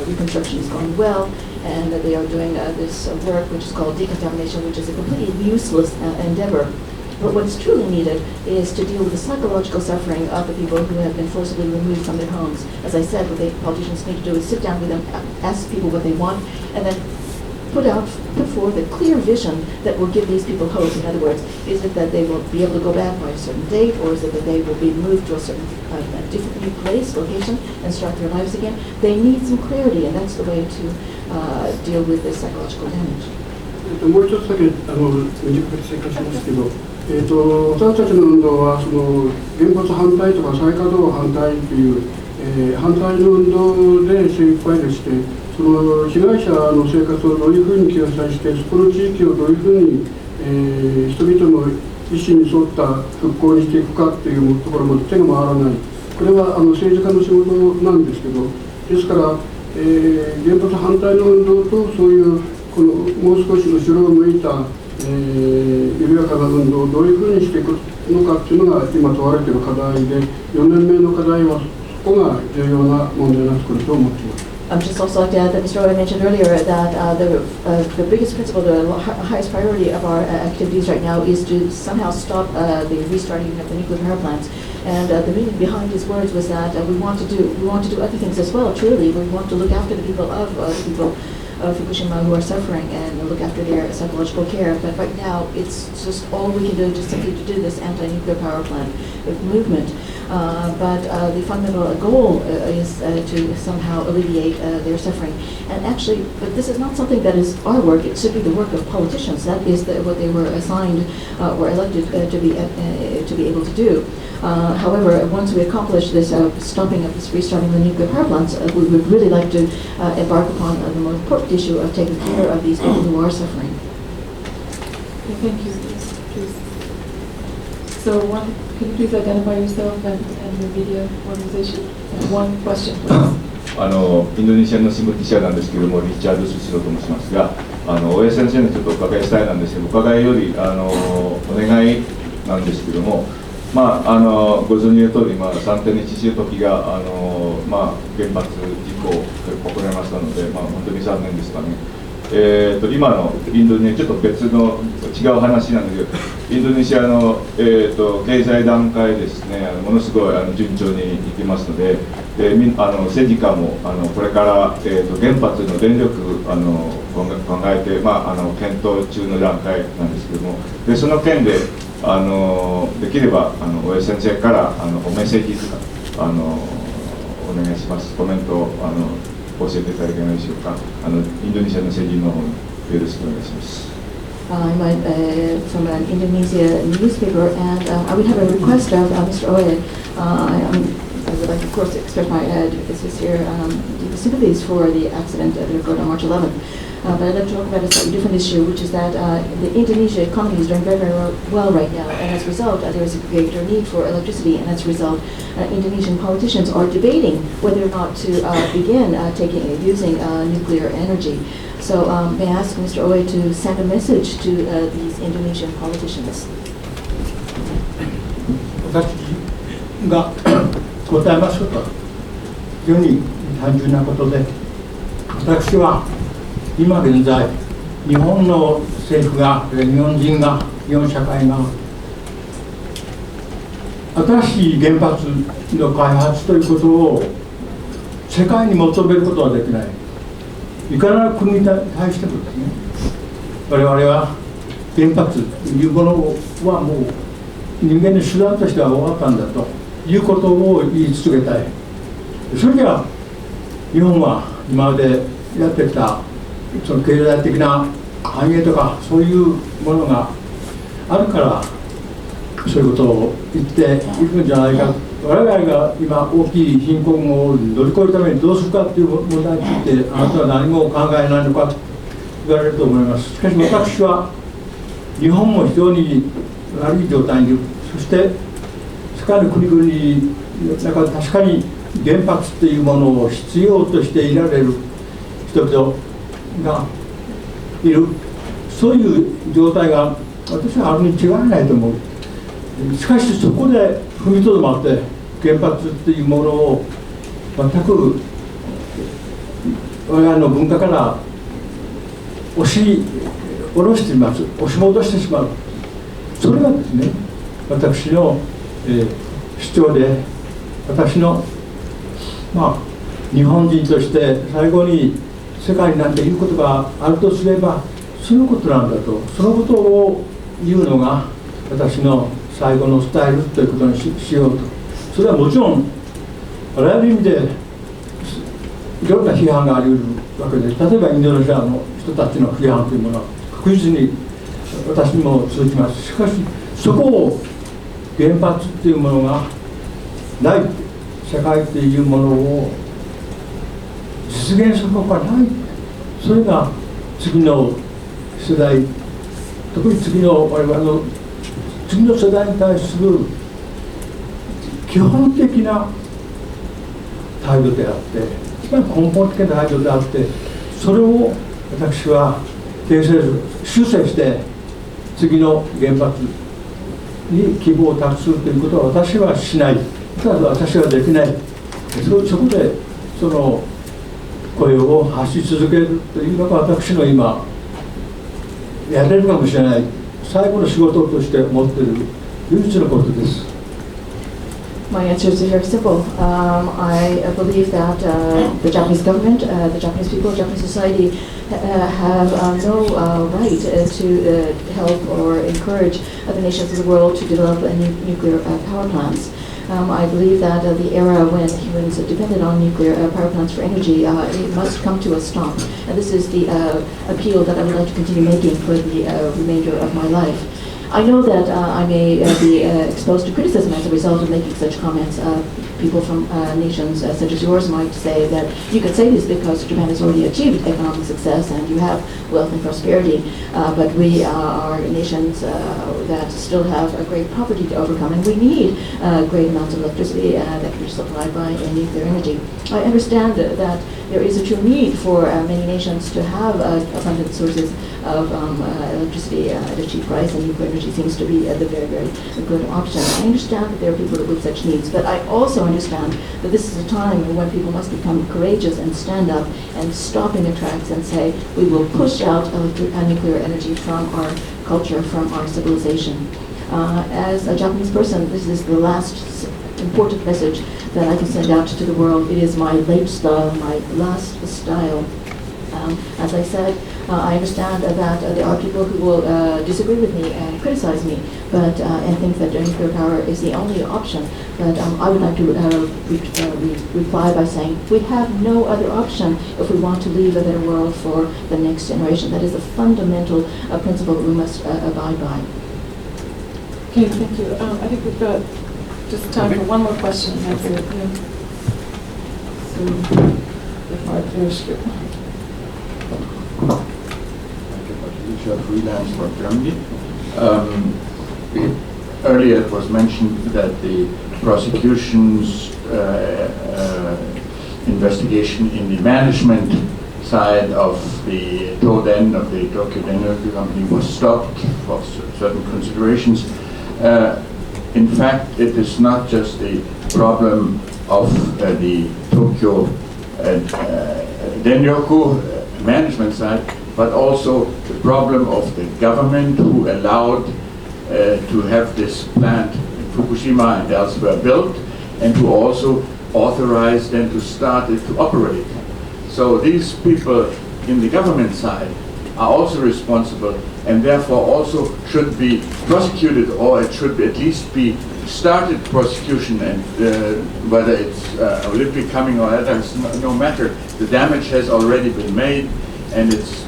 reconstruction is going well and that they are doing this work which is called decontamination, which is a completely useless endeavor. But what's truly needed is to deal with the psychological suffering of the people who have been forcibly removed from their homes. As I said, what the politicians need to do is sit down with them, ask people what they want, and then put forth a clear vision that will give these people hope. In other words, is it that they will be able to go back by a certain date, or is it that they will be moved to a certain different new place, location, and start their lives again? They need some clarity, and that's the way to deal with this psychological damage. もう一つだけ短く追加しますけど、私たちの運動はその原発反対とか再稼働反対という、反対の運動で精一杯でして、その被害者の生活をどういうふうに救済して、そこの地域をどういうふうに、人々の意思に沿った復興にしていくかというところまで手が回らない、これは政治家の仕事なんですけど、ですから、原発反対の運動とそういうこのもう少し後ろを向いた、緩やかな運動をどういうふうにしていくのかというのが今問われている課題で、4年目の課題はそこが重要な問題になってくると思っています。Just also like to add that Mr. Oda mentioned earlier that the biggest principle, the highest priority of our activities right now is to somehow stop the restarting of the nuclear power plants. And the meaning behind his words was that we want to do other things as well. Truly, we want to look after the people of Fukushima who are suffering and look after their psychological care. But right now, it's just all we can do just simply to do this anti-nuclear power plant movement. But the fundamental goal is to somehow alleviate their suffering. And actually, but this is not something that is our work. It should be the work of politicians. That is what they were assigned or elected to be able to do. However, once we accomplish this restarting of the nuclear power plants, we would really like to embark upon the more important issue of taking care of these people who are suffering. Thank you. Please. So, can you please identify yourself and your media organization? And one question, please. インドネシアの新聞記者なんですけれども、リチャード・スシローと申しますが、大江先生にちょっとお伺いしたいなんですけど、お伺いよりお願いなんですけども、ご存じの通り、3.11の時が原発事故を起こられましたので、本当に残念でしたね。今のインドネシア、ちょっと別の違う話なんだけど、インドネシアの、経済段階ですね、ものすごい順調にいきますので、政治家もこれから、原発の電力考えて、検討中の段階なんですけども、でその件でできれば大江先生からメッセージとかお願いします。コメントを教えていただけないでしょうか。インドネシアの政治の方によろしくお願いします。I'm from an Indonesia newspaper, and I would have a request of Mr. Oe. I would like, of course, to express my sincere sympathies for the accident that occurred on March 11th. But I'd like to talk about a slightly different issue, which is that the Indonesia economy is doing very, very well right now, and as a result, there is a greater need for electricity, and as a result, Indonesian politicians are debating whether or not to begin using nuclear energy. So may I ask Mr. Oe to send a message to these Indonesian politicians? 私が答えますことは非常に単純なことで、私は今現在日本の政府が日本人が日本社会が新しい原発の開発ということを世界に求めることはできない。いかなる国に対してもですね、我々は原発というものはもう人間の手段としては終わったんだということを言い続けたい。それでは日本は今までやってきたその経済的な繁栄とかそういうものがあるからそういうことを言っていくんじゃないか。我々が今大きい貧困を乗り越えるためにどうするかという問題についてあなたは何も考えないのかと言われると思います。しかし私は日本も非常に悪い状態にいる。そして世界の国々の中で確かに原発というものを必要としていられる人々がいる。そういう状態が私はあるに違いないと思う。しかしそこで踏みとどまって原発というものを全く我々の文化から押し下ろしています。押し戻してしまう。それがですね、私の、主張で、私の、日本人として最後に世界に何て言うことがあるとすればそのことなんだと、そのことを言うのが私の最後のスタイルということに しようと。それはもちろんあらゆる意味でいろんな批判があり得るわけで、例えばインドネシアの人たちの批判というものは確実に私にも通じます。しかしそこを原発というものがない世界というものを実現するほかない。それが次の世代、特に次の我々の次の世代に対する基本的な態度であって、一番根本的な態度であって、それを私は修正して次の原発に希望を託すということは私はしない。ただ私はできない。そこでその声を発し続けるというのが私の今やれるかもしれない最後の仕事として思っている唯一のことです。My answer is very simple. I believe that the Japanese government, the Japanese people, Japanese society have no right to help or encourage other nations of the world to develop nuclear power plants. I believe that the era when humans depended on nuclear power plants for energy, it must come to a stop. And this is the appeal that I would like to continue making for the remainder of my life. I know that I may be exposed to criticism as a result of making such comments. People from nations such as yours might say that you can say this because Japan has already achieved economic success and you have wealth and prosperity, but we are nations that still have a great poverty to overcome, and we need great amounts of electricity that can be supplied by nuclear energy. I understand that there is a true need for many nations to have abundant sources of electricity at a cheap price, and nuclear energy seems to be the very, very good option. I understand that there are people with such needs, but I also understand that this is a time when people must become courageous and stand up and stop in their tracks and say, we will push out nuclear energy from our culture, from our civilization. As a Japanese person, this is the last important message that I can send out to the world. It is my late style, my last style. As I said, I understand that there are people who will disagree with me and criticize me, but and think that nuclear power is the only option. But I would like to reply by saying we have no other option if we want to leave a better world for the next generation. That is a fundamental principle we must abide by. Okay, thank you. I think we've got just time for one more question. That's it. Yeah. So, if I finish. Freelance for Germany. Earlier it was mentioned that the prosecution's investigation in the management side of the Toden, of the Tokyo Energy Company, was stopped for certain considerations. In fact, it is not just the problem of the Tokyo Denryoku management side, but also the problem of the government who allowed to have this plant in Fukushima and elsewhere built, and to also authorize them to start it to operate. So these people in the government side are also responsible, and therefore also should be prosecuted, or it should at least be started prosecution, and whether it's Olympic coming or others, no matter. The damage has already been made, and it's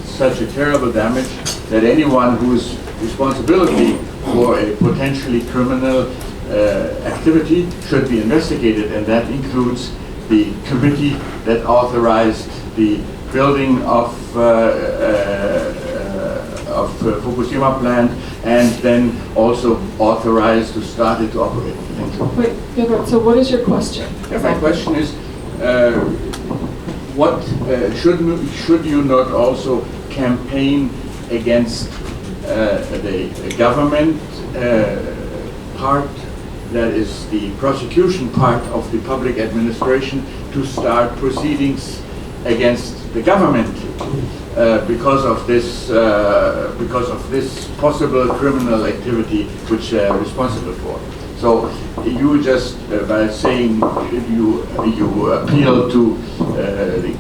such a terrible damage that anyone whose responsibility for a potentially criminal activity should be investigated, and that includes the committee that authorized the building of Fukushima plant, and then also authorized to start it to operate. Thank you. Wait, Edward, so what is your question? My question is, what should you not also campaign against the government part, that is the prosecution part of the public administration, to start proceedings against the government because of this possible criminal activity which they are responsible for? So you just by saying you appeal to the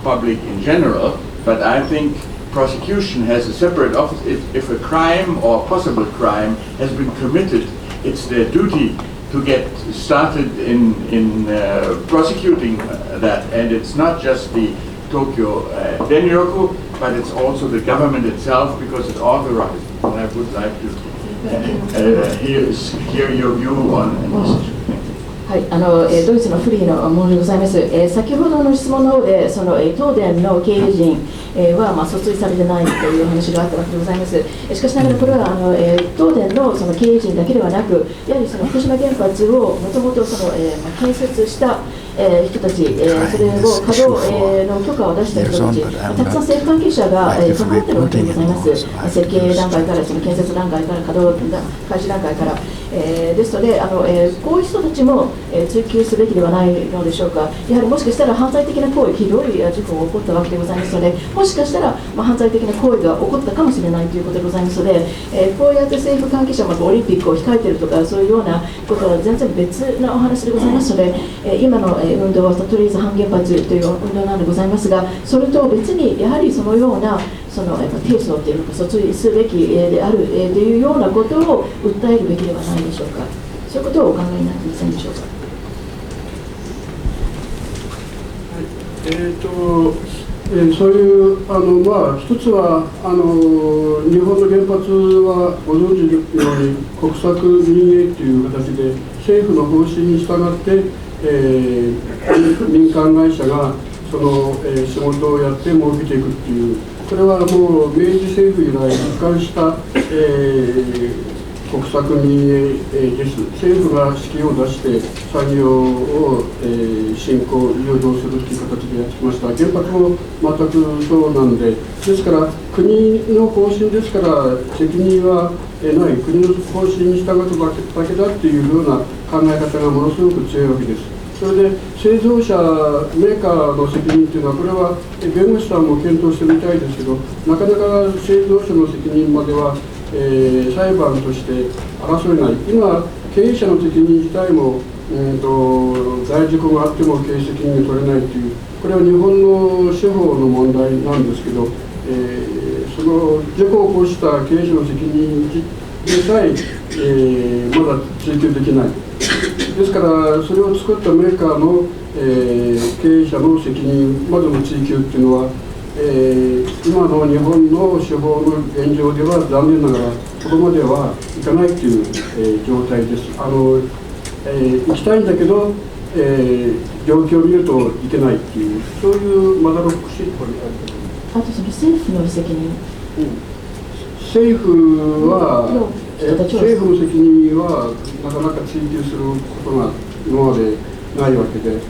public in general, but I think prosecution has a separate office. If a crime or possible crime has been committed, it's their duty to get started in prosecuting that, and it's not just the Tokyo Denryoku, but it's also the government itself, because it's authorized. And I would like to hear your view on this. はい、ドイツのフリーのものでございます。先ほどの質問の方で、その東電の経営陣は訴追されてないという話があったわけでございます。しかしながらこれは東電のその経営陣だけではなく、やはりその福島原発をもともとその建設した人たち、それを稼働の許可を出した人たち、たくさん政府関係者が関わっているわけでございます。設計段階から、その建設段階から、稼働開始段階から。ですのでこういう人たちも追及すべきではないのでしょうか。やはりもしかしたら犯罪的な行為、ひどい事故が起こったわけでございますので、もしかしたら犯罪的な行為が起こったかもしれないということでございますので、こうやって政府関係者もオリンピックを控えているとか、そういうようなことは全然別なお話でございますので、今の運動はとりあえず反原発という運動なんでございますが、それと別にやはりそのようなその提訴というのか、訴追すべきであるというようなことを訴えるべきではないでしょうか。そういうことをお考えになっていませんでしょうか。そういう一つは日本の原発はご存知のように国策民営という形で政府の方針に従って、民間会社がその、仕事をやって儲けていくっていう、これはもう明治政府以来一貫した、国策民営です。政府が資金を出して産業を、振興、誘導するという形でやってきました。原発も全くそうなんで、ですから国の方針ですから責任はない、国の方針に従うだけだっていうような考え方がものすごく強いわけです。それで製造者、メーカーの責任というのは、これは弁護士さんも検討してみたいですけど、なかなか製造者の責任までは裁判として争えない。今、経営者の責任自体も、大事故があっても経営責任が取れないという、これは日本の司法の問題なんですけど、その事故を起こした経営者の責任でさえまだ追及できない。ですから、それを作ったメーカーの、経営者の責任までの追及っていうのは、今の日本の司法の現状では残念ながらここまではいかないという、状態です。行きたいんだけど、状況を見るといけないという、そういうまだろっくしいところにあると思います。あとその政府の責任、政府の責任はなかなか追及することが今までないわけで、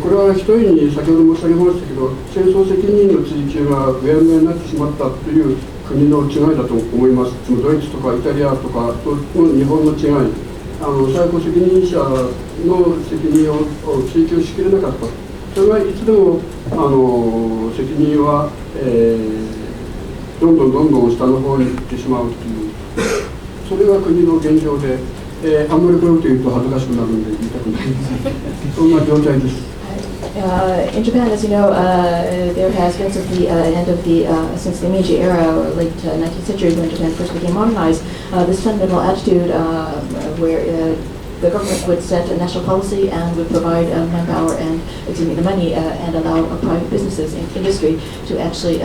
これは一重に先ほど申し上げましたけど、戦争責任の追及がうやむやになってしまったという国の違いだと思います。ドイツとかイタリアとかの日本の違い、最高責任者の責任を追及しきれなかった。それはいつでも責任は、どんどん下の方に行ってしまうという、それが国の現状で、あんまりこういうこと言うと恥ずかしくなるんで言いたくないですそんな状態です。In Japan, as you know, there has been since the end of since the Meiji era, or late 19th century, when Japan first became modernized, this fundamental attitude where the government would set a national policy and would provide manpower and, the money and allow private businesses and industry to actually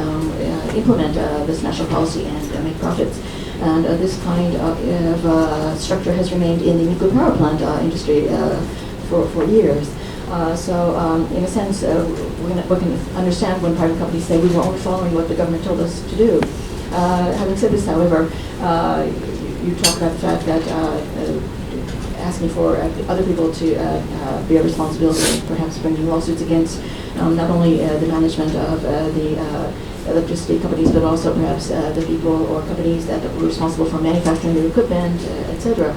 implement this national policy and make profits. And this kind of structure has remained in the nuclear power plant industry for years. So in a sense, we can understand when private companies say we were only following what the government told us to do. Having said this, however, you talk about the fact that asking for other people to bear responsibility, perhaps bringing lawsuits against not only the management of the electricity companies, but also perhaps the people or companies that were responsible for manufacturing the equipment, etc.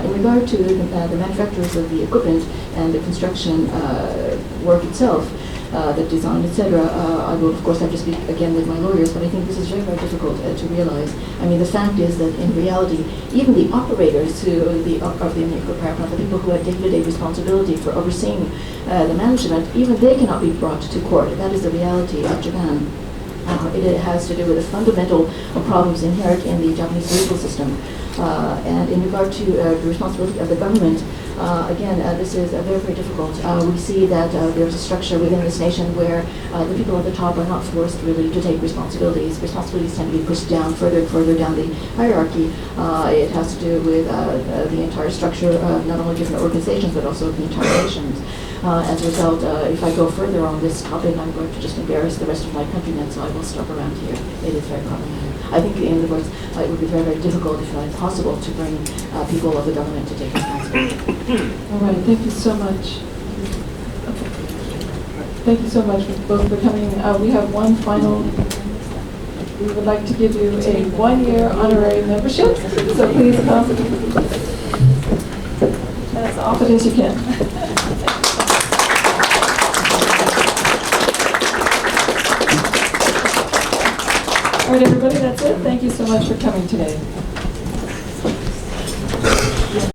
In regard to the manufacturers of the equipment and the construction work itself, the design, etc., I will of course have to speak again with my lawyers, but I think this is very, very difficult to realize. I mean, the fact is that in reality, even the operators of the nuclear power plant, the people who have day-to-day responsibility for overseeing the management, even they cannot be brought to court. That is the reality of Japan. It has to do with the fundamental problems inherent in the Japanese legal system. And in regard to the responsibility of the government, again, this is very, very difficult. We see that there's a structure within this nation where the people at the top are not forced really to take responsibilities. Responsibilities tend to be pushed down further and further down the hierarchy. It has to do with the entire structure of not only different organizations, but also the entire nations. As a result, if I go further on this topic, I'm going to just embarrass the rest of my countrymen, so I will stop around here. It is very problematic. I think, in other words, it would be very, very difficult, if not impossible, to bring people of the government to take responsibility. All right, thank you so much. Thank you so much both for coming. We have one final. We would like to give you a 1-year honorary membership, so please come as often as you can. All right, everybody, that's it. Thank you so much for coming today.